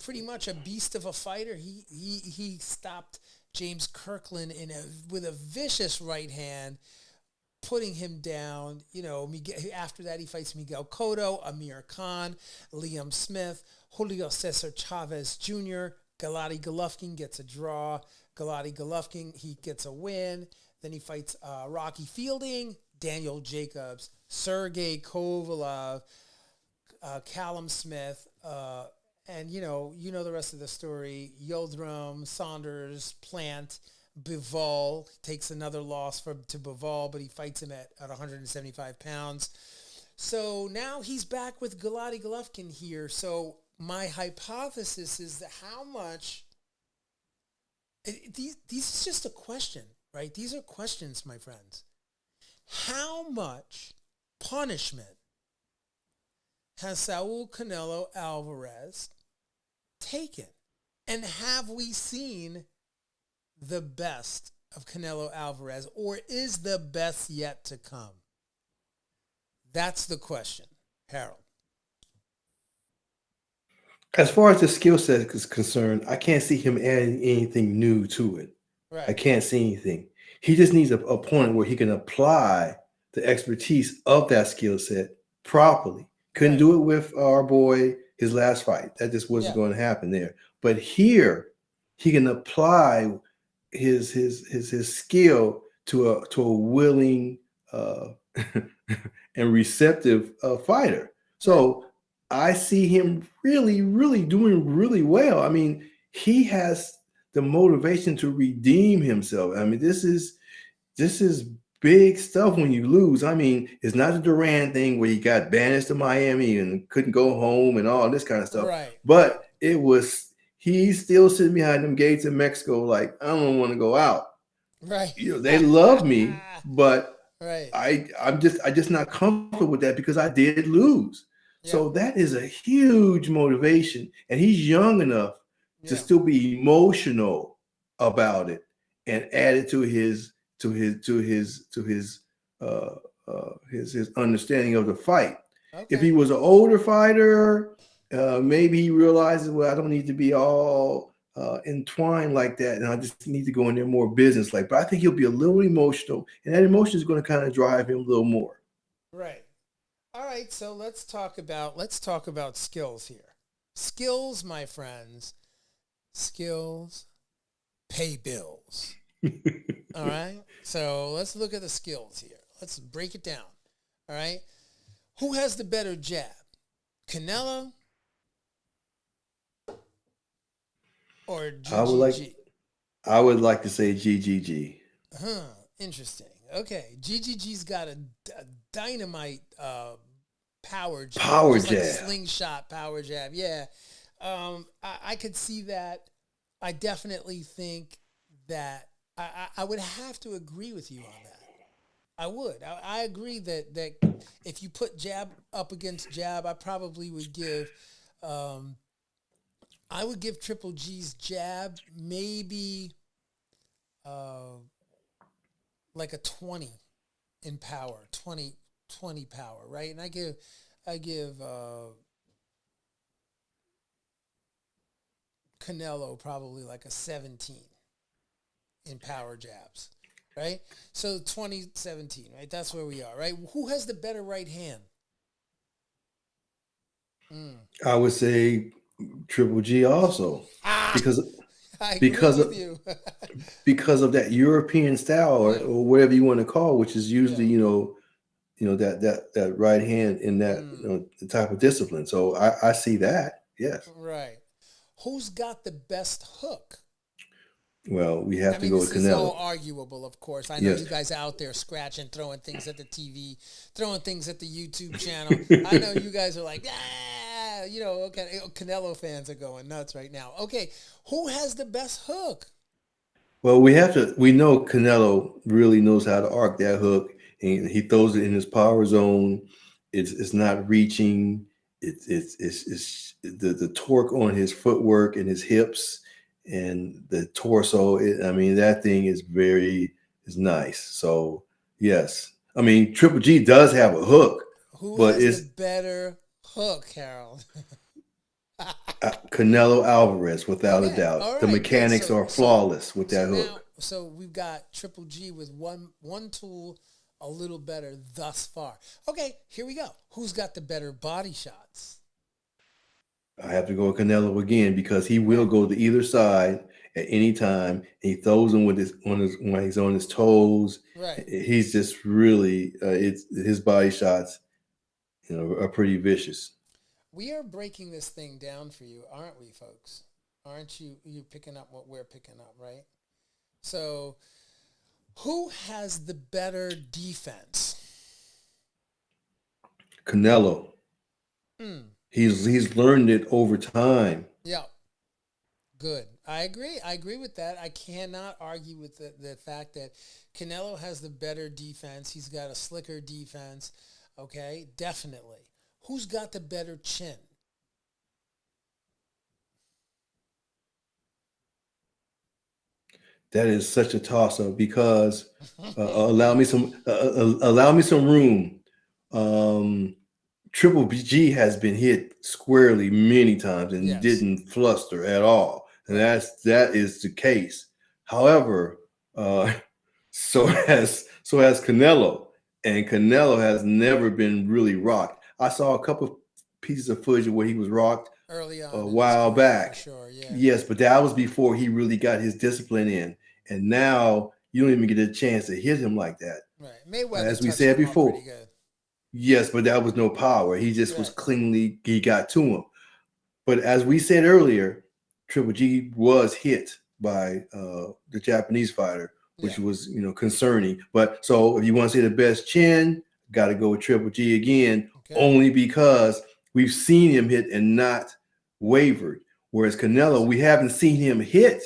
Speaker 2: pretty much a beast of a fighter. He stopped James Kirkland with a vicious right hand, putting him down. After that, he fights Miguel Cotto, Amir Khan, Liam Smith, Julio Cesar Chavez Jr., Gennady Golovkin gets a draw. Gennady Golovkin, he gets a win. Then he fights Rocky Fielding, Daniel Jacobs, Sergey Kovalev, Callum Smith, and the rest of the story. Yildirim, Saunders, Plant, Bivol takes another loss to Bivol, but he fights him at 175 pounds. So now he's back with Gennady Golovkin here. So my hypothesis is that how much these is just a question, right? These are questions, my friends. How much punishment has Saul Canelo Alvarez taken? And have we seen the best of Canelo Alvarez, or is the best yet to come? That's the question, Harold.
Speaker 3: As far as the skill set is concerned, I can't see him adding anything new to it.
Speaker 2: Right.
Speaker 3: I can't see anything. He just needs a point where he can apply the expertise of that skill set properly. Couldn't do it with our boy, his last fight. That just wasn't going to happen there. But here, he can apply his skill to a willing and receptive fighter. So I see him really, really doing really well. I mean, he has the motivation to redeem himself. I mean, this is this is big stuff when you lose. I mean, it's not the Durant thing where he got banished to Miami and couldn't go home and all this kind of stuff.
Speaker 2: Right.
Speaker 3: But it was he's still sitting behind them gates in Mexico, like, I don't want to go out.
Speaker 2: Right.
Speaker 3: They love me, but
Speaker 2: Right.
Speaker 3: I'm just not comfortable with that because I did lose.
Speaker 2: Yeah.
Speaker 3: So that is a huge motivation, and he's young enough to
Speaker 2: Yeah.
Speaker 3: still be emotional about it and add it to his his understanding of the fight. If he
Speaker 2: Okay.
Speaker 3: was an older fighter, maybe he realizes, well, I don't need to be all entwined like that, and I just need to go in there more business like. But I think he'll be a little emotional, and that emotion is going to kind of drive him a little more.
Speaker 2: Right. All right. So let's talk about skills here. Skills, my friends. Skills pay bills. All right. So let's look at the skills here. Let's break it down. All right. Who has the better jab? Canelo or
Speaker 3: I would like
Speaker 2: GGG?
Speaker 3: I would like to say GGG.
Speaker 2: Huh. Interesting. Okay. GGG's got a dynamite power jab.
Speaker 3: Power
Speaker 2: Just like a
Speaker 3: jab.
Speaker 2: slingshot power jab. Yeah. I could see that. I definitely think that I would have to agree with you on that. I would. I agree that if you put jab up against jab, I probably would give I would give Triple G's jab maybe like a 20 in power, 20 power, right? And I give Canelo probably like a 17 in power jabs, right? So 2017, right? That's where we are, right? Who has the better right hand?
Speaker 3: I would say Triple G also
Speaker 2: Ah,
Speaker 3: because
Speaker 2: I agree
Speaker 3: because
Speaker 2: with
Speaker 3: of
Speaker 2: you.
Speaker 3: because of that European style
Speaker 2: Yeah,
Speaker 3: or whatever you want to call it, which is
Speaker 2: yeah.
Speaker 3: usually that right hand in that the type of discipline. So I see that. Yes.
Speaker 2: Right. Who's got the best hook?
Speaker 3: Well, we
Speaker 2: I
Speaker 3: have to
Speaker 2: mean,
Speaker 3: go
Speaker 2: this
Speaker 3: with
Speaker 2: is all
Speaker 3: Canelo.
Speaker 2: arguable, of course. I know
Speaker 3: Yes.
Speaker 2: you guys are out there scratching, throwing things at the TV, throwing things at the YouTube channel. I know you guys are like, ah, okay, Canelo fans are going nuts right now. Okay, who has the best hook?
Speaker 3: Well, we know Canelo really knows how to arc that hook, and he throws it in his power zone. It's not reaching. It's the torque on his footwork and his hips and the torso. I mean, that thing is nice. So yes, I mean Triple G does have a hook,
Speaker 2: Who
Speaker 3: but
Speaker 2: has the
Speaker 3: it's
Speaker 2: better hook, Harold?
Speaker 3: Canelo Alvarez without a
Speaker 2: Okay,
Speaker 3: doubt.
Speaker 2: all
Speaker 3: The
Speaker 2: right, good.
Speaker 3: mechanics
Speaker 2: So
Speaker 3: are
Speaker 2: so
Speaker 3: flawless with
Speaker 2: so
Speaker 3: that
Speaker 2: now
Speaker 3: hook.
Speaker 2: so we've got Triple G with one tool a little better thus far. Okay, here we go. Who's got the better body shots?
Speaker 3: I have to go with Canelo again because he will
Speaker 2: Right.
Speaker 3: go to either side at any time. He throws them with his when he's on his toes.
Speaker 2: Right.
Speaker 3: He's just really it's his body shots, are pretty vicious.
Speaker 2: We are breaking this thing down for you, aren't we, folks? Aren't you picking up what we're picking up, right? So, who has the better defense?
Speaker 3: Canelo,
Speaker 2: Hmm.
Speaker 3: he's learned it over time.
Speaker 2: Yeah. Good. I agree. I agree with that. I cannot argue with the fact that Canelo has the better defense. He's got a slicker defense. Okay, definitely. Who's got the better chin?
Speaker 3: That is such a toss up because allow me some room. Um, Triple G has been hit squarely many times and
Speaker 2: Yes.
Speaker 3: didn't fluster at all, and
Speaker 2: Right.
Speaker 3: that is the case. However, uh, so has Canelo, and Canelo has never been really rocked. I saw a couple of pieces of footage where he was rocked
Speaker 2: Early
Speaker 3: a
Speaker 2: on in his
Speaker 3: while
Speaker 2: career, for
Speaker 3: back.
Speaker 2: sure. Yeah.
Speaker 3: Yes, but that was before he really got his discipline in, and now you don't even get a chance to hit him like that.
Speaker 2: Right. Mayweather
Speaker 3: As we
Speaker 2: touched
Speaker 3: said
Speaker 2: him up
Speaker 3: before,
Speaker 2: pretty good.
Speaker 3: yes, but that was no power. He just was
Speaker 2: Right.
Speaker 3: cleanly, he got to him. But as we said earlier, Triple G was hit by the Japanese fighter which
Speaker 2: Yeah.
Speaker 3: was concerning. But so if you want to say the best chin, got to go with Triple G again,
Speaker 2: Okay.
Speaker 3: only because we've seen him hit and not wavered. Whereas Canelo, we haven't seen him hit,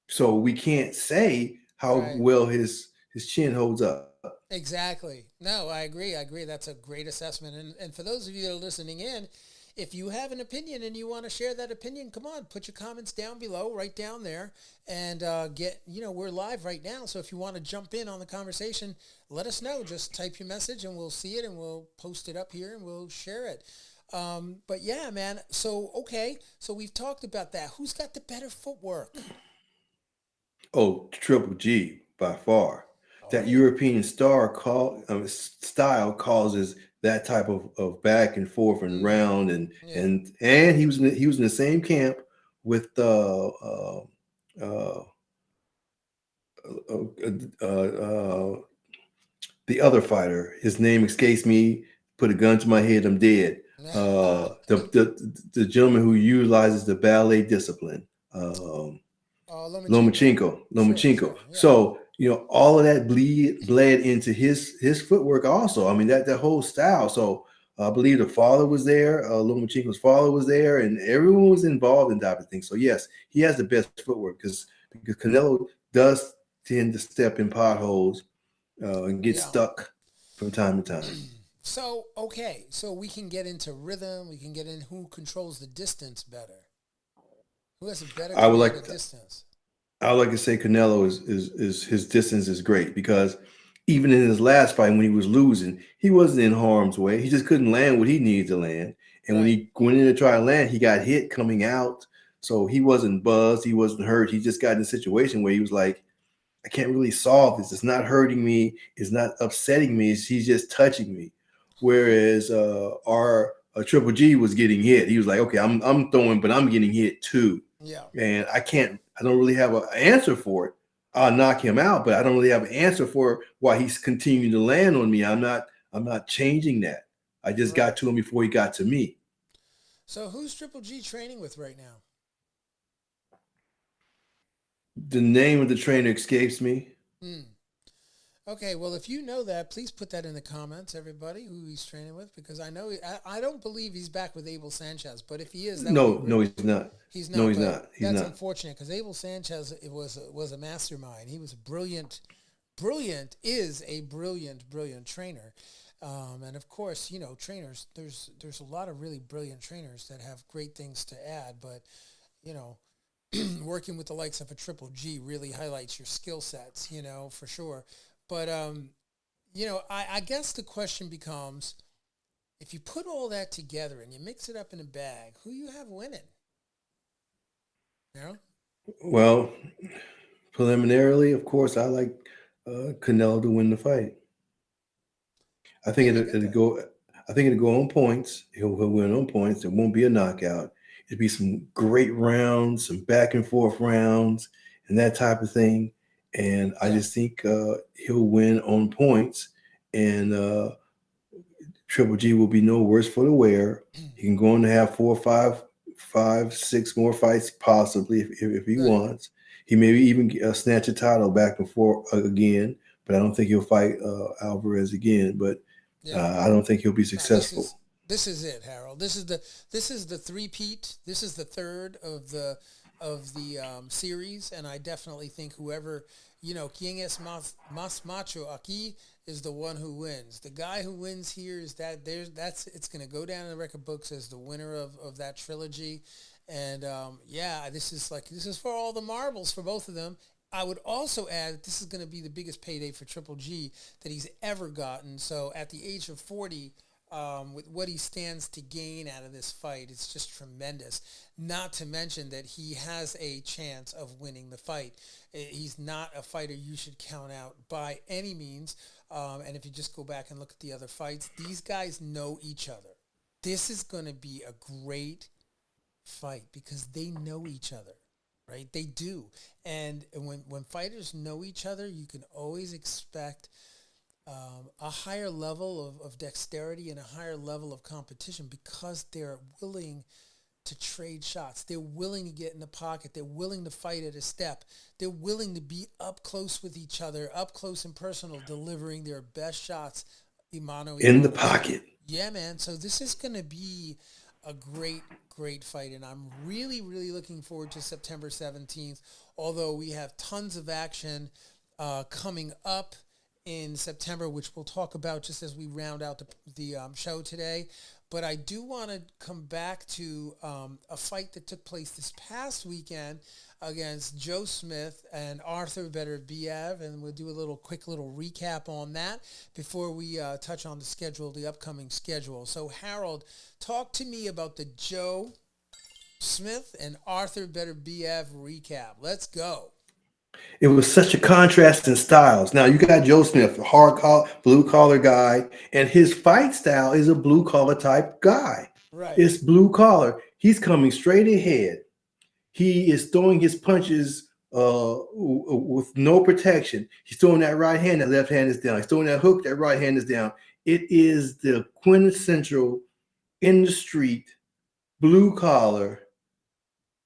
Speaker 3: so we can't say how
Speaker 2: Right.
Speaker 3: well his chin holds up.
Speaker 2: Exactly. No, I agree. I agree. That's a great assessment. And for those of you that are listening in, if you have an opinion and you want to share that opinion, come on, put your comments down below, right down there, and we're live right now. So if you want to jump in on the conversation, let us know. Just type your message and we'll see it and we'll post it up here and we'll share it. But yeah, man. So, okay. So we've talked about that. Who's got the better footwork?
Speaker 3: Oh, Triple G by far.
Speaker 2: All
Speaker 3: That
Speaker 2: right.
Speaker 3: European style causes that type of back and forth and
Speaker 2: Mm-hmm.
Speaker 3: round
Speaker 2: Yeah.
Speaker 3: and he was in the same camp with uh, uh, uh, the other fighter. His name escapes me. Put a gun to my head. I'm dead. The gentleman who utilizes the ballet discipline.
Speaker 2: Lomachenko. Sure,
Speaker 3: Lomachenko.
Speaker 2: sure. Yeah.
Speaker 3: So all of that bled into his footwork also. I mean that whole style. So I believe the father was there. Lomachenko's father was there, and everyone was involved in that type of thing. So yes, he has the best footwork because Canelo does tend to step in potholes and get
Speaker 2: Yeah.
Speaker 3: stuck from time to time.
Speaker 2: So, okay. So we can get into rhythm. We can get in who controls the distance better. Who has a better
Speaker 3: I would
Speaker 2: command
Speaker 3: like
Speaker 2: of distance?
Speaker 3: I would like to say Canelo is his distance is great because even in his last fight when he was losing, he wasn't in harm's way. He just couldn't land what he needed to land. And when
Speaker 2: Right.
Speaker 3: he went in to try to land, he got hit coming out. So he wasn't buzzed, he wasn't hurt. He just got in a situation where he was like, I can't really solve this. It's not hurting me. It's not upsetting me. He's just touching me. Whereas our Triple G was getting hit. He was like, okay, I'm throwing, but I'm getting hit too,
Speaker 2: Yeah.
Speaker 3: and I don't really have an answer for it. I'll knock him out, but I don't really have an answer for why he's continuing to land on me. I'm not changing that. I just got
Speaker 2: Right.
Speaker 3: to him before he got to me.
Speaker 2: So who's Triple G training with right now?
Speaker 3: The name of the trainer escapes me.
Speaker 2: Hmm. Okay, well, if you know that, please put that in the comments, everybody, who he's training with, because I know I don't believe he's back with Abel Sanchez, but if he is, that would be
Speaker 3: No,
Speaker 2: great.
Speaker 3: no, he's not.
Speaker 2: He's
Speaker 3: No,
Speaker 2: not,
Speaker 3: he's
Speaker 2: but
Speaker 3: not. He's
Speaker 2: that's
Speaker 3: not.
Speaker 2: unfortunate because Abel Sanchez was a mastermind. He was a brilliant is a brilliant trainer, and of course, trainers. There's a lot of really brilliant trainers that have great things to add, but you know, working with the likes of a Triple G really highlights your skill sets, for sure. But I guess the question becomes, if you put all that together and you mix it up in a bag, who you have winning? You know?
Speaker 3: Well, preliminarily, of course, I like Canelo to win the fight. I think
Speaker 2: Yeah, I get
Speaker 3: it'll
Speaker 2: that.
Speaker 3: go. I think it'll go on points. He'll win on points. It won't be a knockout. It'll be some great rounds, some back and forth rounds, and that type of thing. And I
Speaker 2: Yeah.
Speaker 3: just think he'll win on points. And Triple G will be no worse for the wear. He can go on to have 6 more fights possibly if he
Speaker 2: Right.
Speaker 3: wants. He maybe even snatch a title back and forth again, but I don't think he'll fight Alvarez again. But
Speaker 2: Yeah.
Speaker 3: I don't think he'll be
Speaker 2: No, this
Speaker 3: successful.
Speaker 2: is this is it, Harold. This is the three-peat. This is the third of the series, and I definitely think whoever quien es más macho aquí is the one who wins. The guy who wins here is that's it's going to go down in the record books as the winner of that trilogy, and yeah, this is for all the marbles for both of them. I would also add that this is going to be the biggest payday for Triple G that he's ever gotten. So at the age of 40, with what he stands to gain out of this fight, it's just tremendous. Not to mention that he has a chance of winning the fight. He's not a fighter you should count out by any means. And if you just go back and look at the other fights, these guys know each other. This is going to be a great fight because they know each other, right? They do. And when fighters know each other, you can always expect a higher level of dexterity and a higher level of competition because they're willing to trade shots. They're willing to get in the pocket. They're willing to fight at a step. They're willing to be up close with each other, up close and personal, delivering their best shots, mano a
Speaker 3: In the
Speaker 2: mano.
Speaker 3: pocket.
Speaker 2: Yeah, man. So this is going to be a great, great fight, and I'm really, really looking forward to September 17th. Although we have tons of action coming up in September, which we'll talk about just as we round out the show today. But I do want to come back to a fight that took place this past weekend against Joe Smith and Arthur Beterbiev, and we'll do a quick little recap on that before we touch on the upcoming schedule. So Harold, talk to me about the Joe Smith and Arthur Beterbiev recap. Let's go.
Speaker 3: It was such a contrast in styles. Now you got Joe Smith, a blue collar guy, and his fight style is a blue collar type guy.
Speaker 2: Right.
Speaker 3: It's blue collar. He's coming straight ahead. He is throwing his punches with no protection. He's throwing that right hand, that left hand is down. He's throwing that hook, that right hand is down. It is the quintessential in the street, blue collar,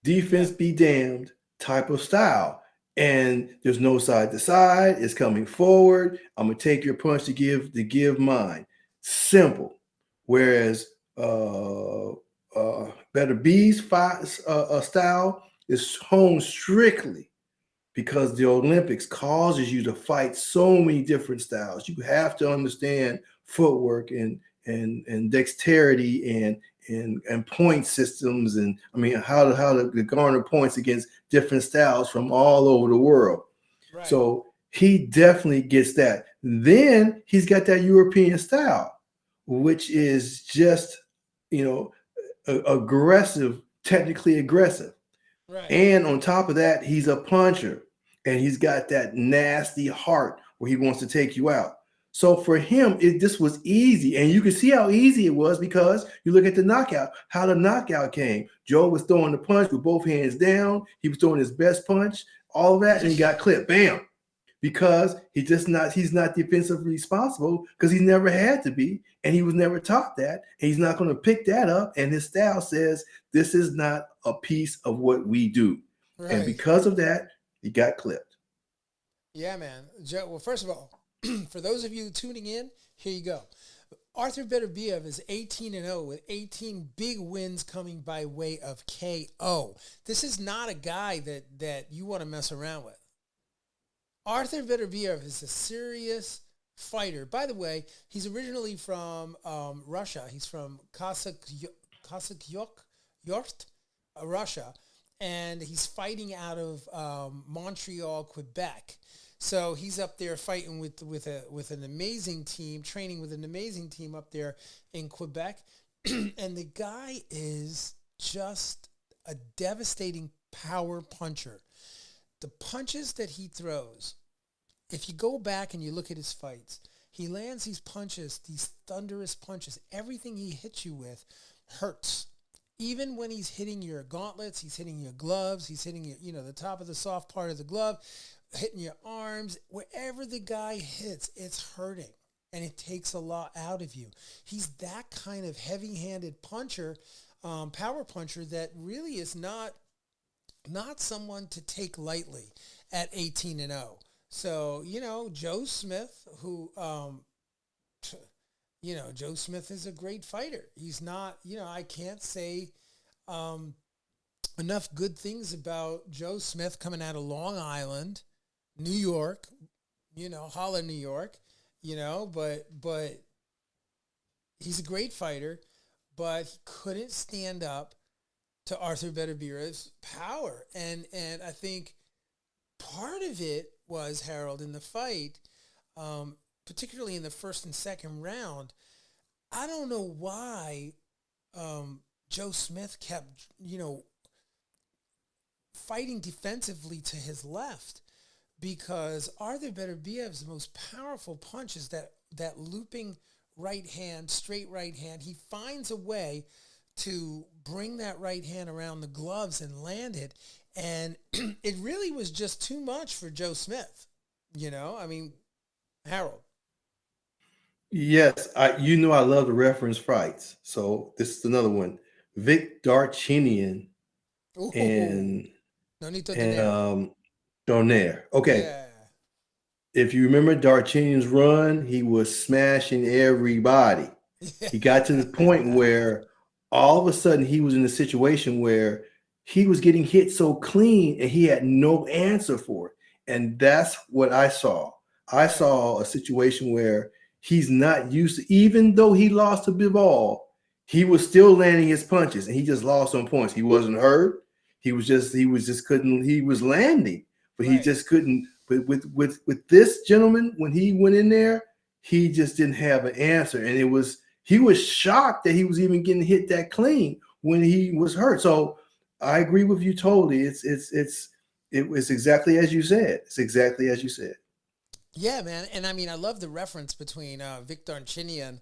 Speaker 3: defense be damned type of style. And there's no side to side. It's coming forward. I'm gonna take your punch to give mine. Simple. Whereas Beterbiev's style is honed strictly because the Olympics causes you to fight so many different styles. You have to understand footwork and dexterity and point systems, and I mean how to garner points against different styles from all over the world.
Speaker 2: Right.
Speaker 3: So he definitely gets that. Then he's got that European style, which is just aggressive, technically aggressive.
Speaker 2: Right.
Speaker 3: And on top of that, he's a puncher, and he's got that nasty heart where he wants to take you out. So for him, this was easy. And you can see how easy it was because you look at the knockout, how the knockout came. Joe was throwing the punch with both hands down. He was throwing his best punch, all of that, and he got clipped. Bam. Because he's not defensively responsible because he never had to be, and he was never taught that. And he's not going to pick that up. And his style says, this is not a piece of what we do. Right. And because of that, he got clipped.
Speaker 2: Yeah, man. Joe, well, first of all, for those of you tuning in, here you go. Arthur Beterbiev is 18-0 with 18 big wins coming by way of KO. This is not a guy that you want to mess around with. Arthur Beterbiev is a serious fighter. By the way, he's originally from Russia. He's from Kazakh Russia, and he's fighting out of Montreal, Quebec. So he's up there fighting with an amazing team, training with an amazing team up there in Quebec. And the guy is just a devastating power puncher. The punches that he throws, if you go back and you look at his fights, he lands these punches, these thunderous punches. Everything he hits you with hurts. Even when he's hitting your gauntlets, he's hitting your gloves, he's hitting your, the top of the soft part of the glove, hitting your arms, wherever the guy hits, it's hurting, and it takes a lot out of you. He's that kind of heavy-handed puncher, power puncher that really is not someone to take lightly at 18-0. So, Joe Smith, who, Joe Smith is a great fighter. He's not, I can't say enough good things about Joe Smith coming out of Long Island, New York, Holla, New York, but he's a great fighter, but he couldn't stand up to Arthur Beterbiev's power. And I think part of it was, Harold, in the fight, particularly in the first and second round, I don't know why Joe Smith kept, fighting defensively to his left, because Arthur Beterbiev's most powerful punch is that looping right hand, straight right hand. He finds a way to bring that right hand around the gloves and land it. And it really was just too much for Joe Smith. Harold.
Speaker 3: Yes, I love to reference fights. So this is another one. Vic Darchinyan
Speaker 2: Ooh,
Speaker 3: and
Speaker 2: Nonito
Speaker 3: and
Speaker 2: Donaire.
Speaker 3: Donaire. Okay,
Speaker 2: Yeah.
Speaker 3: if you remember Darchinyan's run, he was smashing everybody. He got to the point where all of a sudden he was in a situation where he was getting hit so clean and he had no answer for it. And that's what I saw. I
Speaker 2: Right.
Speaker 3: saw a situation where he's not used to, even though he lost to Bivol, he was still landing his punches and he just lost on points. He wasn't hurt. He was just couldn't, he was landing, but he
Speaker 2: Right.
Speaker 3: just couldn't. But with this gentleman, when he went in there, he just didn't have an answer. And he was shocked that he was even getting hit that clean when he was hurt. So I agree with you totally. It was exactly as you said. It's exactly as you said.
Speaker 2: Yeah, man. And I mean, I love the reference between Victor Chinian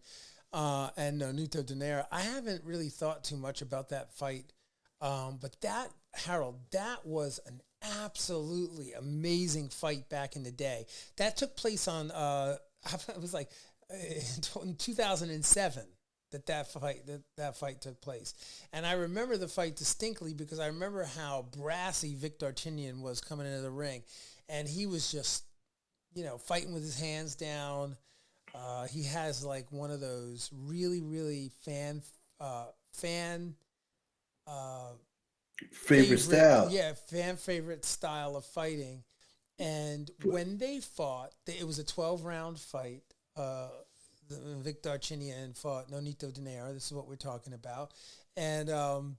Speaker 2: and Nonito Donaire. I haven't really thought too much about that fight. But that, Harold, that was an absolutely amazing fight back in the day. That took place on, it was like in 2007 that fight took place. And I remember the fight distinctly because I remember how brassy Victor Chinian was coming into the ring. And he was just, fighting with his hands down. He has like one of those really, really fan
Speaker 3: Favorite style.
Speaker 2: fan favorite style of fighting. And when they fought, it was a 12-round fight. Vic Darchinyan fought Nonito Donaire. This is what we're talking about. And Nonito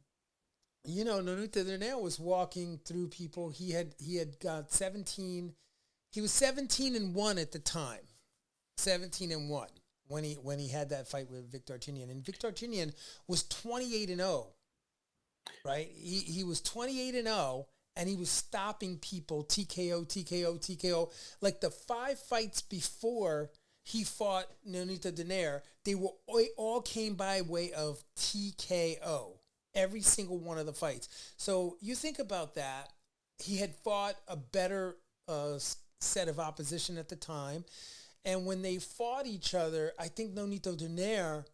Speaker 2: Donaire was walking through people. He had got 17. He was 17-1 at the time. 17-1 when he had that fight with Vic Darchinyan. And Vic Darchinyan was 28-0. Right? He was 28-0 and he was stopping people TKO. Like the 5 fights before he fought Nonito Donaire, they all came by way of TKO. Every single one of the fights. So you think about that. He had fought a better set of opposition at the time. And when they fought each other, I think Nonito Donaire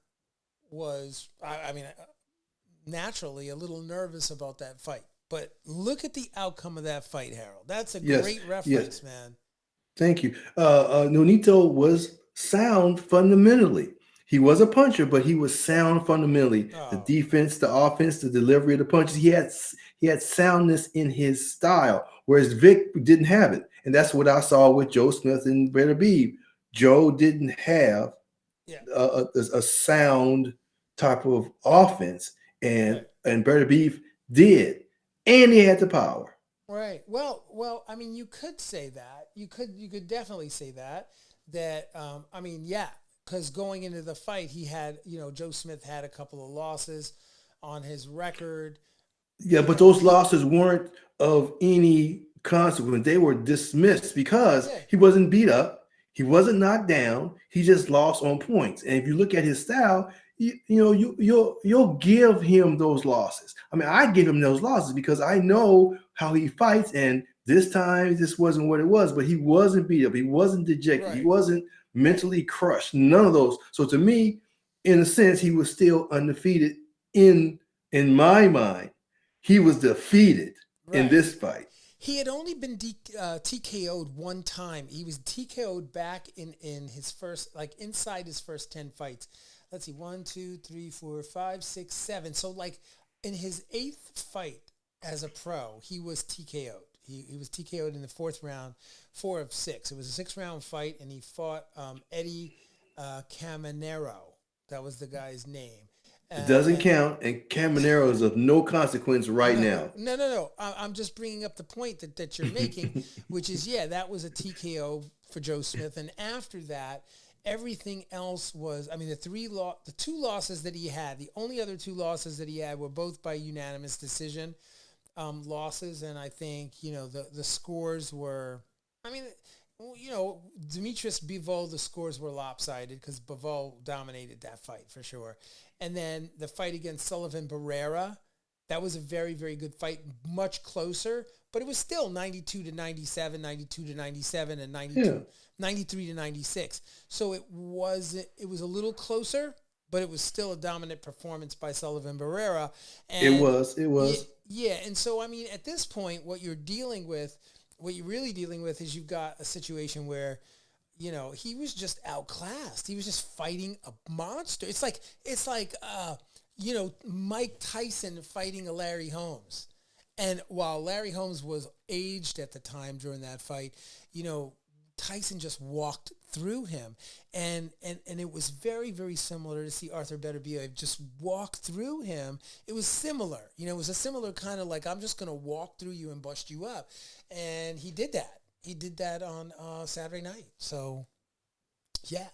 Speaker 2: was, naturally a little nervous about that fight. But look at the outcome of that fight, Harold. That's a great reference, man.
Speaker 3: Thank you. Nonito was sound fundamentally. He was a puncher, but he was sound fundamentally. The
Speaker 2: Oh,
Speaker 3: defense, the offense, the delivery of the punches. He had soundness in his style, whereas Vic didn't have it. And that's what I saw with Joe Smith and Beterbiev. Joe didn't have
Speaker 2: yeah.
Speaker 3: a sound type of offense, and
Speaker 2: Right.
Speaker 3: Beterbiev did, and he had the power.
Speaker 2: Right. Well, I mean, you could say that. You could definitely say that. Yeah, because going into the fight, he had, Joe Smith had a couple of losses on his record.
Speaker 3: Yeah, but those losses weren't of any consequence. They were dismissed because
Speaker 2: Yeah,
Speaker 3: he wasn't beat up, he wasn't knocked down. He just lost on points. And if you look at his style, you'll give him those losses. I mean, I give him those losses because I know how he fights. And this time, this wasn't what it was. But he wasn't beat up. He wasn't dejected. He
Speaker 2: right,
Speaker 3: wasn't mentally crushed. None of those. So to me, in a sense, he was still undefeated in my mind. He was defeated in
Speaker 2: right.
Speaker 3: this fight.
Speaker 2: He had only been TKO'd one time. He was TKO'd back in his first, like inside his first 10 fights. Let's see, 1, 2, 3, 4, 5, 6, 7. So like in his 8th fight as a pro, he was TKO'd. He was TKO'd in the 4th round, 4 of 6. It was a 6-round fight, and he fought Eddie Caminero. That was the guy's name.
Speaker 3: It doesn't
Speaker 2: And
Speaker 3: count, and Caminero is of no consequence right
Speaker 2: no,
Speaker 3: now.
Speaker 2: no. I'm just bringing up the point that you're making, which is, that was a TKO for Joe Smith. And after that, everything else was, I mean, the 2 losses that he had, the only other 2 losses that he had were both by unanimous decision losses. And I think, the scores were, I mean, Demetrius Bivol, the scores were lopsided because Bivol dominated that fight for sure. And then the fight against Sullivan Barrera, that was a very, very good fight, much closer, but it was still 92-97, 92-97, and
Speaker 3: Yeah.
Speaker 2: 93-96. So it was a little closer, but it was still a dominant performance by Sullivan Barrera.
Speaker 3: It
Speaker 2: And
Speaker 3: was. It was.
Speaker 2: yeah. And so, I mean, at this point, what you're really dealing with is you've got a situation where, you know, he was just outclassed. He was just fighting a monster. It's like, you know, Mike Tyson fighting a Larry Holmes. And while Larry Holmes was aged at the time during that fight, you know, Tyson just walked through him. And it was very, very similar to see Arthur Beterbiev just walk through him. It was similar. You know, it was a similar kind of like, I'm just going to walk through you and bust you up. And he did that. He did that on Saturday night. So, yeah.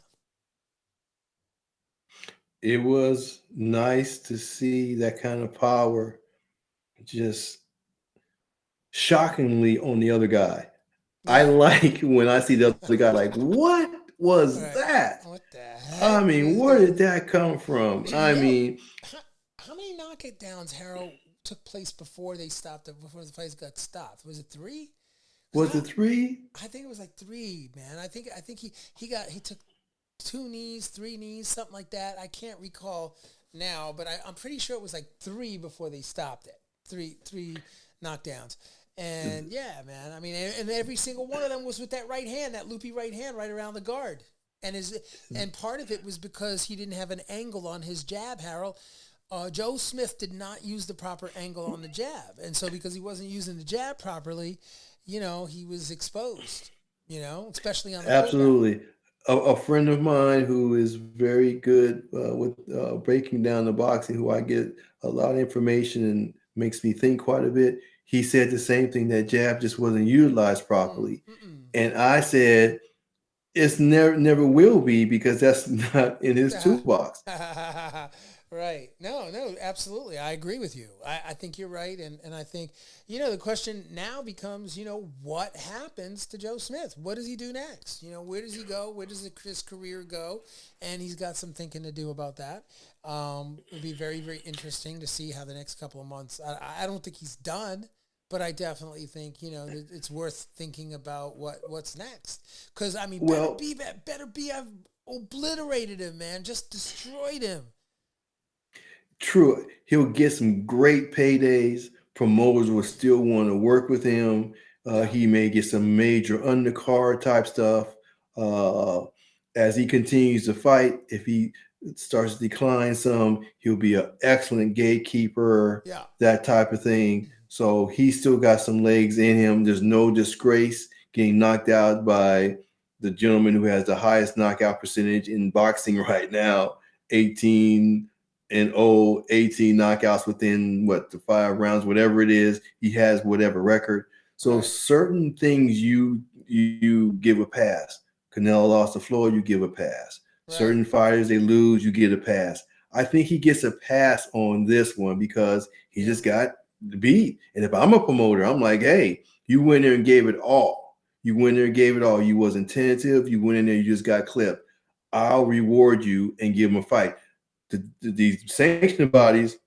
Speaker 3: It was nice to see that kind of power just shockingly on the other guy.
Speaker 2: Yeah.
Speaker 3: I like when I see the other guy like, what was
Speaker 2: Right.
Speaker 3: that?
Speaker 2: What the heck?
Speaker 3: I mean, where did that come from? I mean,
Speaker 2: how many knockdowns, Harold, took place before the fights got stopped? Was it 3?
Speaker 3: was it 3?
Speaker 2: I think it was like 3, man. I think he took 2 knees, 3 knees, something like that. I can't recall now, but I'm pretty sure it was like 3 before they stopped it. Three knockdowns. And yeah, man. I mean, and every single one of them was with that right hand, that loopy right hand right around the guard. And part of it was because he didn't have an angle on his jab, Harold. Joe Smith did not use the proper angle on the jab. And so because he wasn't using the jab properly, you know, he was exposed, you know, especially on the
Speaker 3: Absolutely. A friend of mine who is very good with breaking down the boxing, who I get a lot of information and makes me think quite a bit. He said the same thing, that jab just wasn't utilized properly. And I said, it's never will be, because that's not in his toolbox.
Speaker 2: Right. No, absolutely. I agree with you. I think you're right. And I think, you know, the question now becomes, you know, what happens to Joe Smith? What does he do next? You know, where does he go? Where does his career go? And he's got some thinking to do about that. It'll be very, very interesting to see how the next couple of months, I don't think he's done, but I definitely think, you know, it's worth thinking about what's next. Because, I mean, Beterbiev obliterated him, man, just destroyed him.
Speaker 3: True. He'll get some great paydays. Promoters will still want to work with him. He may get some major undercard type stuff. As he continues to fight, if he starts to decline some, he'll be an excellent gatekeeper, that type of thing. So he's still got some legs in him. There's no disgrace getting knocked out by the gentleman who has the highest knockout percentage in boxing right now, 18 and 18 knockouts within the 5 rounds, whatever it is. He has whatever record. So certain things you give a pass. Canelo lost to Floyd, you give a pass. Certain fighters, they lose, you get a pass. I think he gets a pass on this one because he just got beat. And if I'm a promoter, I'm like, hey, you went there and gave it all. You went there and gave it all. You wasn't tentative. You went in there, you just got clipped. I'll reward you and give him a fight. The sanctioning bodies,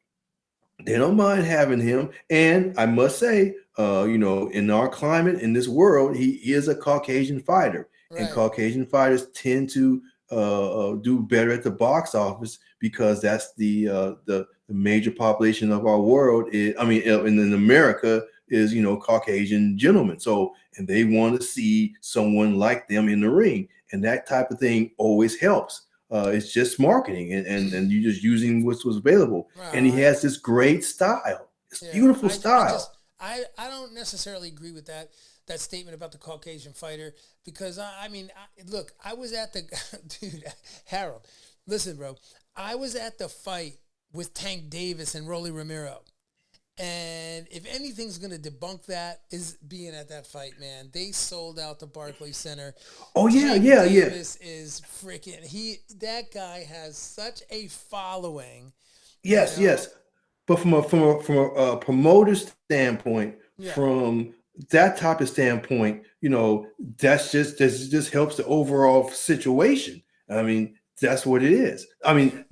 Speaker 3: they don't mind having him. And I must say, you know, in our climate, in this world, he is a Caucasian fighter. And Caucasian fighters tend to do better at the box office because that's the major population of our world. In America is, you know, Caucasian gentlemen. So, and they want to see someone like them in the ring. And that type of thing always helps. It's just marketing and you're just using what's available. And he has this great style. It's beautiful style.
Speaker 2: I don't necessarily agree with that statement about the Caucasian fighter because look, I was at the dude, Harold, listen, bro, I was at the fight with Tank Davis and Rolly Romero. And if anything's going to debunk that is being at that fight, man. They sold out the Barclays Center.
Speaker 3: Oh,
Speaker 2: Tank
Speaker 3: yeah.
Speaker 2: Davis is freaking, that guy has such a following.
Speaker 3: Yes,
Speaker 2: you know?
Speaker 3: yes. But from a promoter standpoint, from that type of standpoint, you know, this just helps the overall situation. I mean, that's what it is. I mean,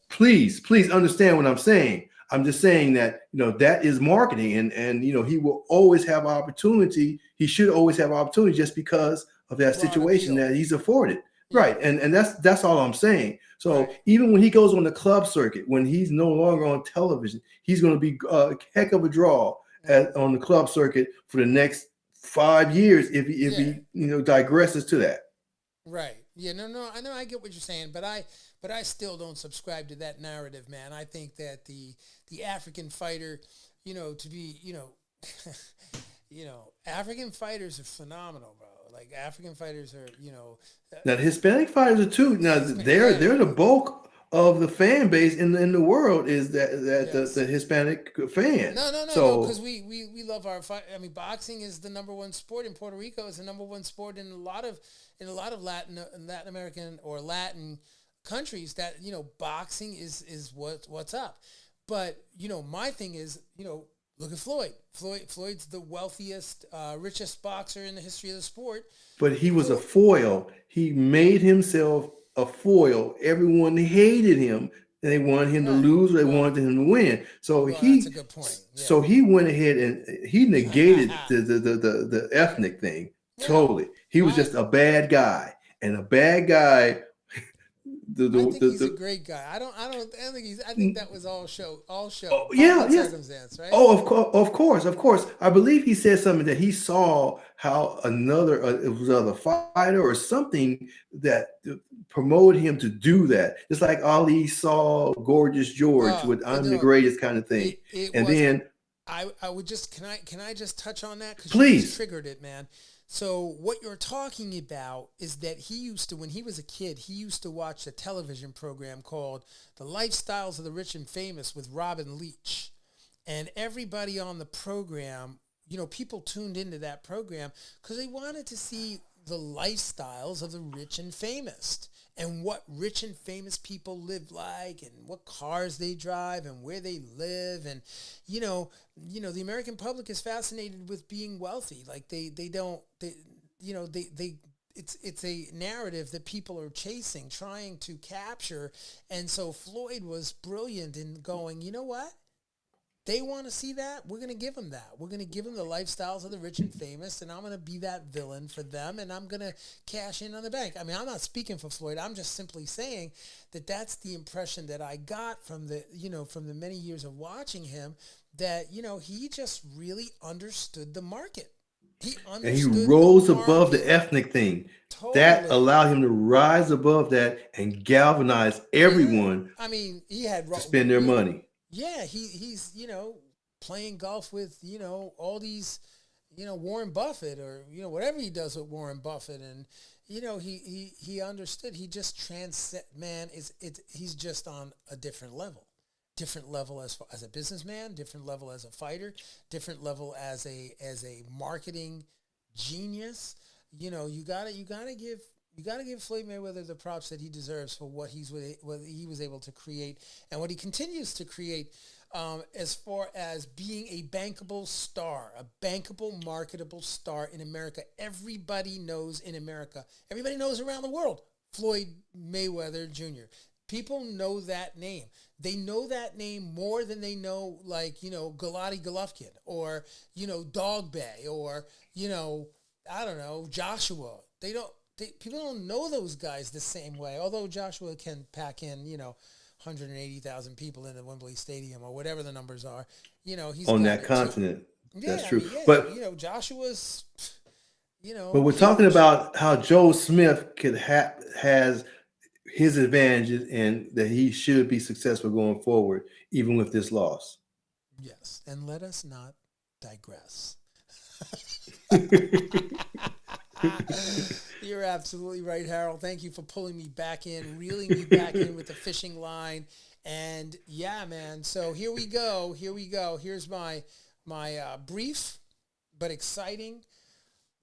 Speaker 3: please understand what I'm saying. I'm just saying that, you know, that is marketing and you know, he will always have opportunity. He should always have opportunity just because of that situation that he's afforded. Right. And that's all I'm saying. So even when he goes on the club circuit, when he's no longer on television, he's going to be a heck of a draw on the club circuit for the next 5 years if he digresses to that.
Speaker 2: Right. Yeah, no, I know, I get what you're saying, but I still don't subscribe to that narrative, man. I think that the African fighter, to be, African fighters are phenomenal, bro. Like African fighters are,
Speaker 3: Now the Hispanic fighters are too. Now they're the bulk of the fan base in the world is that
Speaker 2: yes.
Speaker 3: the Hispanic fan.
Speaker 2: No, because we love our fight. I mean, boxing is the number one sport in Puerto Rico. It's the number one sport in a lot of Latin American or Latin countries. That boxing is what's up. But my thing is look at Floyd. Floyd's the wealthiest, richest boxer in the history of the sport.
Speaker 3: But he was a foil. He made himself a foil. Everyone hated him. They wanted him to lose. Or they wanted him to win. So
Speaker 2: that's a good point. Yeah.
Speaker 3: So he went ahead and he negated the ethnic thing totally. He was just a bad guy, and a bad guy.
Speaker 2: I think he's a great guy. I think that was all show. Oh, circumstance, right?
Speaker 3: Oh, of course. I believe he said something that he saw how it was another fighter or something that promoted him to do that. Just like Ali saw Gorgeous George with "I'm the greatest" kind of thing.
Speaker 2: I would just can I just touch on that because
Speaker 3: please.
Speaker 2: You just triggered it, man. So what you're talking about is that he used to, when he was a kid, he used to watch a television program called The Lifestyles of the Rich and Famous with Robin Leach. And everybody on the program, people tuned into that program because they wanted to see the lifestyles of the rich and famous and what rich and famous people live like and what cars they drive and where they live. And, the American public is fascinated with being wealthy. Like it's a narrative that people are chasing, trying to capture. And so Floyd was brilliant in going, you know what? They want to see that. We're going to give them that. We're going to give them the lifestyles of the rich and famous, and I'm going to be that villain for them, and I'm going to cash in on the bank. I mean, I'm not speaking for Floyd. I'm just simply saying that that's the impression that I got from the many years of watching him, that, he just really understood the market.
Speaker 3: And he rose above the ethnic thing. Totally. That allowed him to rise above that and galvanize everyone.
Speaker 2: I mean, he had
Speaker 3: to spend their money.
Speaker 2: Yeah, he's playing golf with all these Warren Buffett or whatever he does with Warren Buffett, and he understood. He just he's just on a different level as a businessman, different level as a fighter, different level as a marketing genius. You gotta give Floyd Mayweather the props that he deserves for what he was able to create and what he continues to create, as far as being a bankable star, a bankable, marketable star in America. Everybody knows in America. Everybody knows around the world. Floyd Mayweather Jr. People know that name. They know that name more than they know, Gennady Golovkin or, Dog Bay or, I don't know, Joshua. People don't know those guys the same way, although Joshua can pack in, 180,000 people in the Wembley Stadium or whatever the numbers are. He's
Speaker 3: on that continent.
Speaker 2: Yeah,
Speaker 3: that's true.
Speaker 2: But Joshua's,
Speaker 3: But we're talking about how Joe Smith has his advantages and that he should be successful going forward, even with this loss.
Speaker 2: Yes, and let us not digress. You're absolutely right, Harold. Thank you for pulling me back in, reeling me back in with the fishing line. And yeah, man. So here we go. Here's my brief but exciting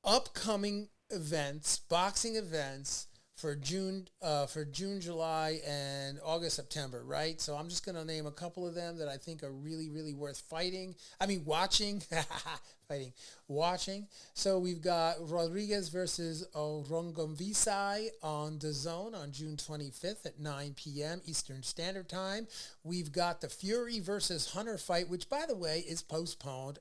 Speaker 2: upcoming events, boxing events for June, July, and August, September, right? So I'm just going to name a couple of them that I think are really, really worth watching. Watching. So we've got Rodriguez versus Orongomvisai on DAZN on June 25th at 9 p.m. Eastern Standard Time. We've got the Fury versus Hunter fight, which, by the way, is postponed.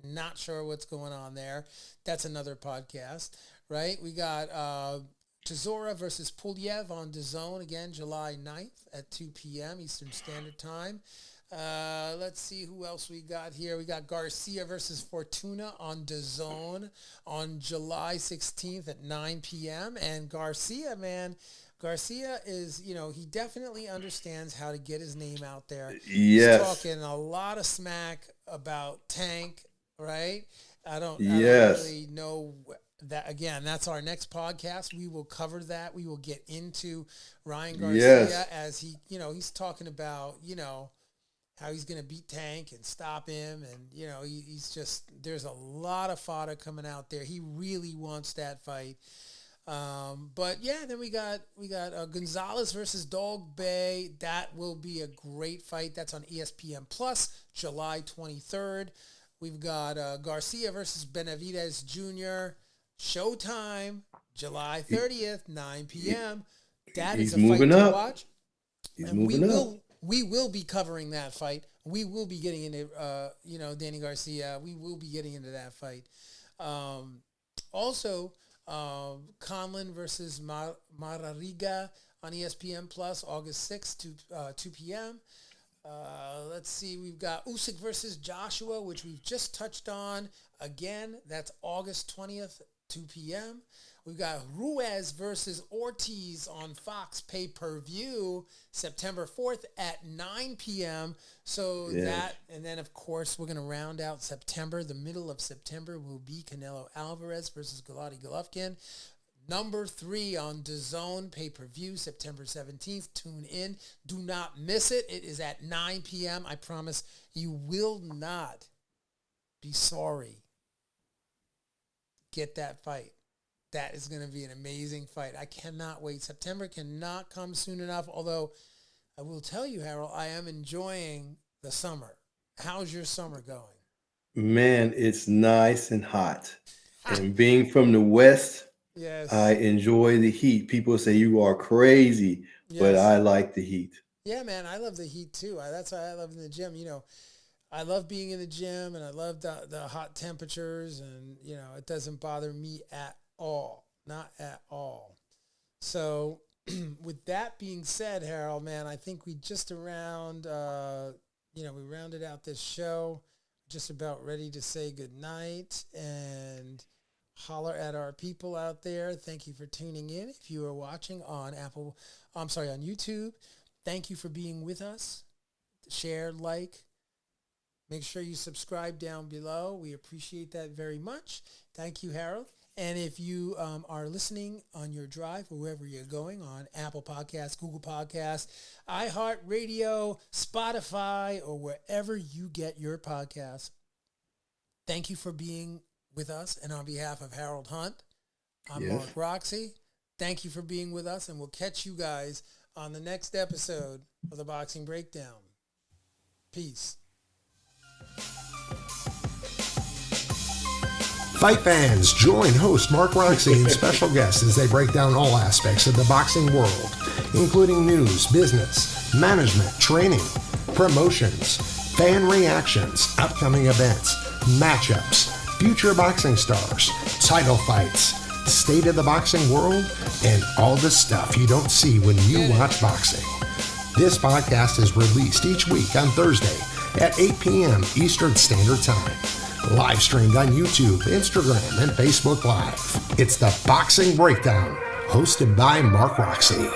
Speaker 2: Not sure what's going on there. That's another podcast, right? We got Chisora versus Pulyev on DAZN, again, July 9th at 2 p.m. Eastern Standard Time. Let's see who else we got here. We got Garcia versus Fortuna on DAZN on July 16th at 9 p.m. And Garcia, man, Garcia is, he definitely understands how to get his name out there.
Speaker 3: Yes.
Speaker 2: He's talking a lot of smack about Tank, right? I don't really know that. Again, that's our next podcast. We will cover that. We will get into Ryan Garcia as he, he's talking about, how he's going to beat Tank and stop him. And, he's just, there's a lot of fodder coming out there. He really wants that fight. But yeah, then we got Gonzalez versus Dog Bay. That will be a great fight. That's on ESPN Plus, July 23rd. We've got Garcia versus Benavidez Jr. Showtime, July 30th, 9 p.m. That is a fight to watch.
Speaker 3: He's moving up.
Speaker 2: We will be covering that fight. We will be getting into, Danny Garcia. We will be getting into that fight. Also, Conlon versus Marariga on ESPN Plus, August 6th to 2 p.m. Let's see. We've got Usyk versus Joshua, which we've just touched on. Again, that's August 20th, 2 p.m. We've got Ruiz versus Ortiz on Fox pay-per-view, September 4th at 9 p.m. So that, and then, of course, we're going to round out September. The middle of September will be Canelo Alvarez versus Gennady Golovkin. Number 3 on DAZN pay-per-view, September 17th. Tune in. Do not miss it. It is at 9 p.m. I promise you will not be sorry. Get that fight. That is going to be an amazing fight. I cannot wait. September cannot come soon enough, although I will tell you, Harold, I am enjoying the summer. How's your summer going?
Speaker 3: Man, it's nice and hot. And being from the West,
Speaker 2: yes,
Speaker 3: I enjoy the heat. People say you are crazy, but I like the heat.
Speaker 2: Yeah, man, I love the heat too. That's why I love in the gym. I love being in the gym, and I love the hot temperatures, and, it doesn't bother me at all. Not at all. So with that being said, Harold, man, I think we just around, we rounded out this show. Just about ready to say goodnight and holler at our people out there. Thank you for tuning in. If you are watching on on YouTube, thank you for being with us. Share, like, make sure you subscribe down below. We appreciate that very much. Thank you, Harold. And if you are listening on your drive or wherever you're going on Apple Podcasts, Google Podcasts, iHeartRadio, Spotify, or wherever you get your podcasts, thank you for being with us. And on behalf of Harold Hunt, I'm Mark Roxy. Thank you for being with us, and we'll catch you guys on the next episode of the Boxing Breakdown. Peace.
Speaker 4: Fight fans, join host Mark Roxy and special guests as they break down all aspects of the boxing world, including news, business, management, training, promotions, fan reactions, upcoming events, matchups, future boxing stars, title fights, state of the boxing world, and all the stuff you don't see when you watch boxing. This podcast is released each week on Thursday at 8 p.m. Eastern Standard Time. Live streamed on YouTube, Instagram, and Facebook Live. It's the Boxing Breakdown, hosted by Mark Roxy.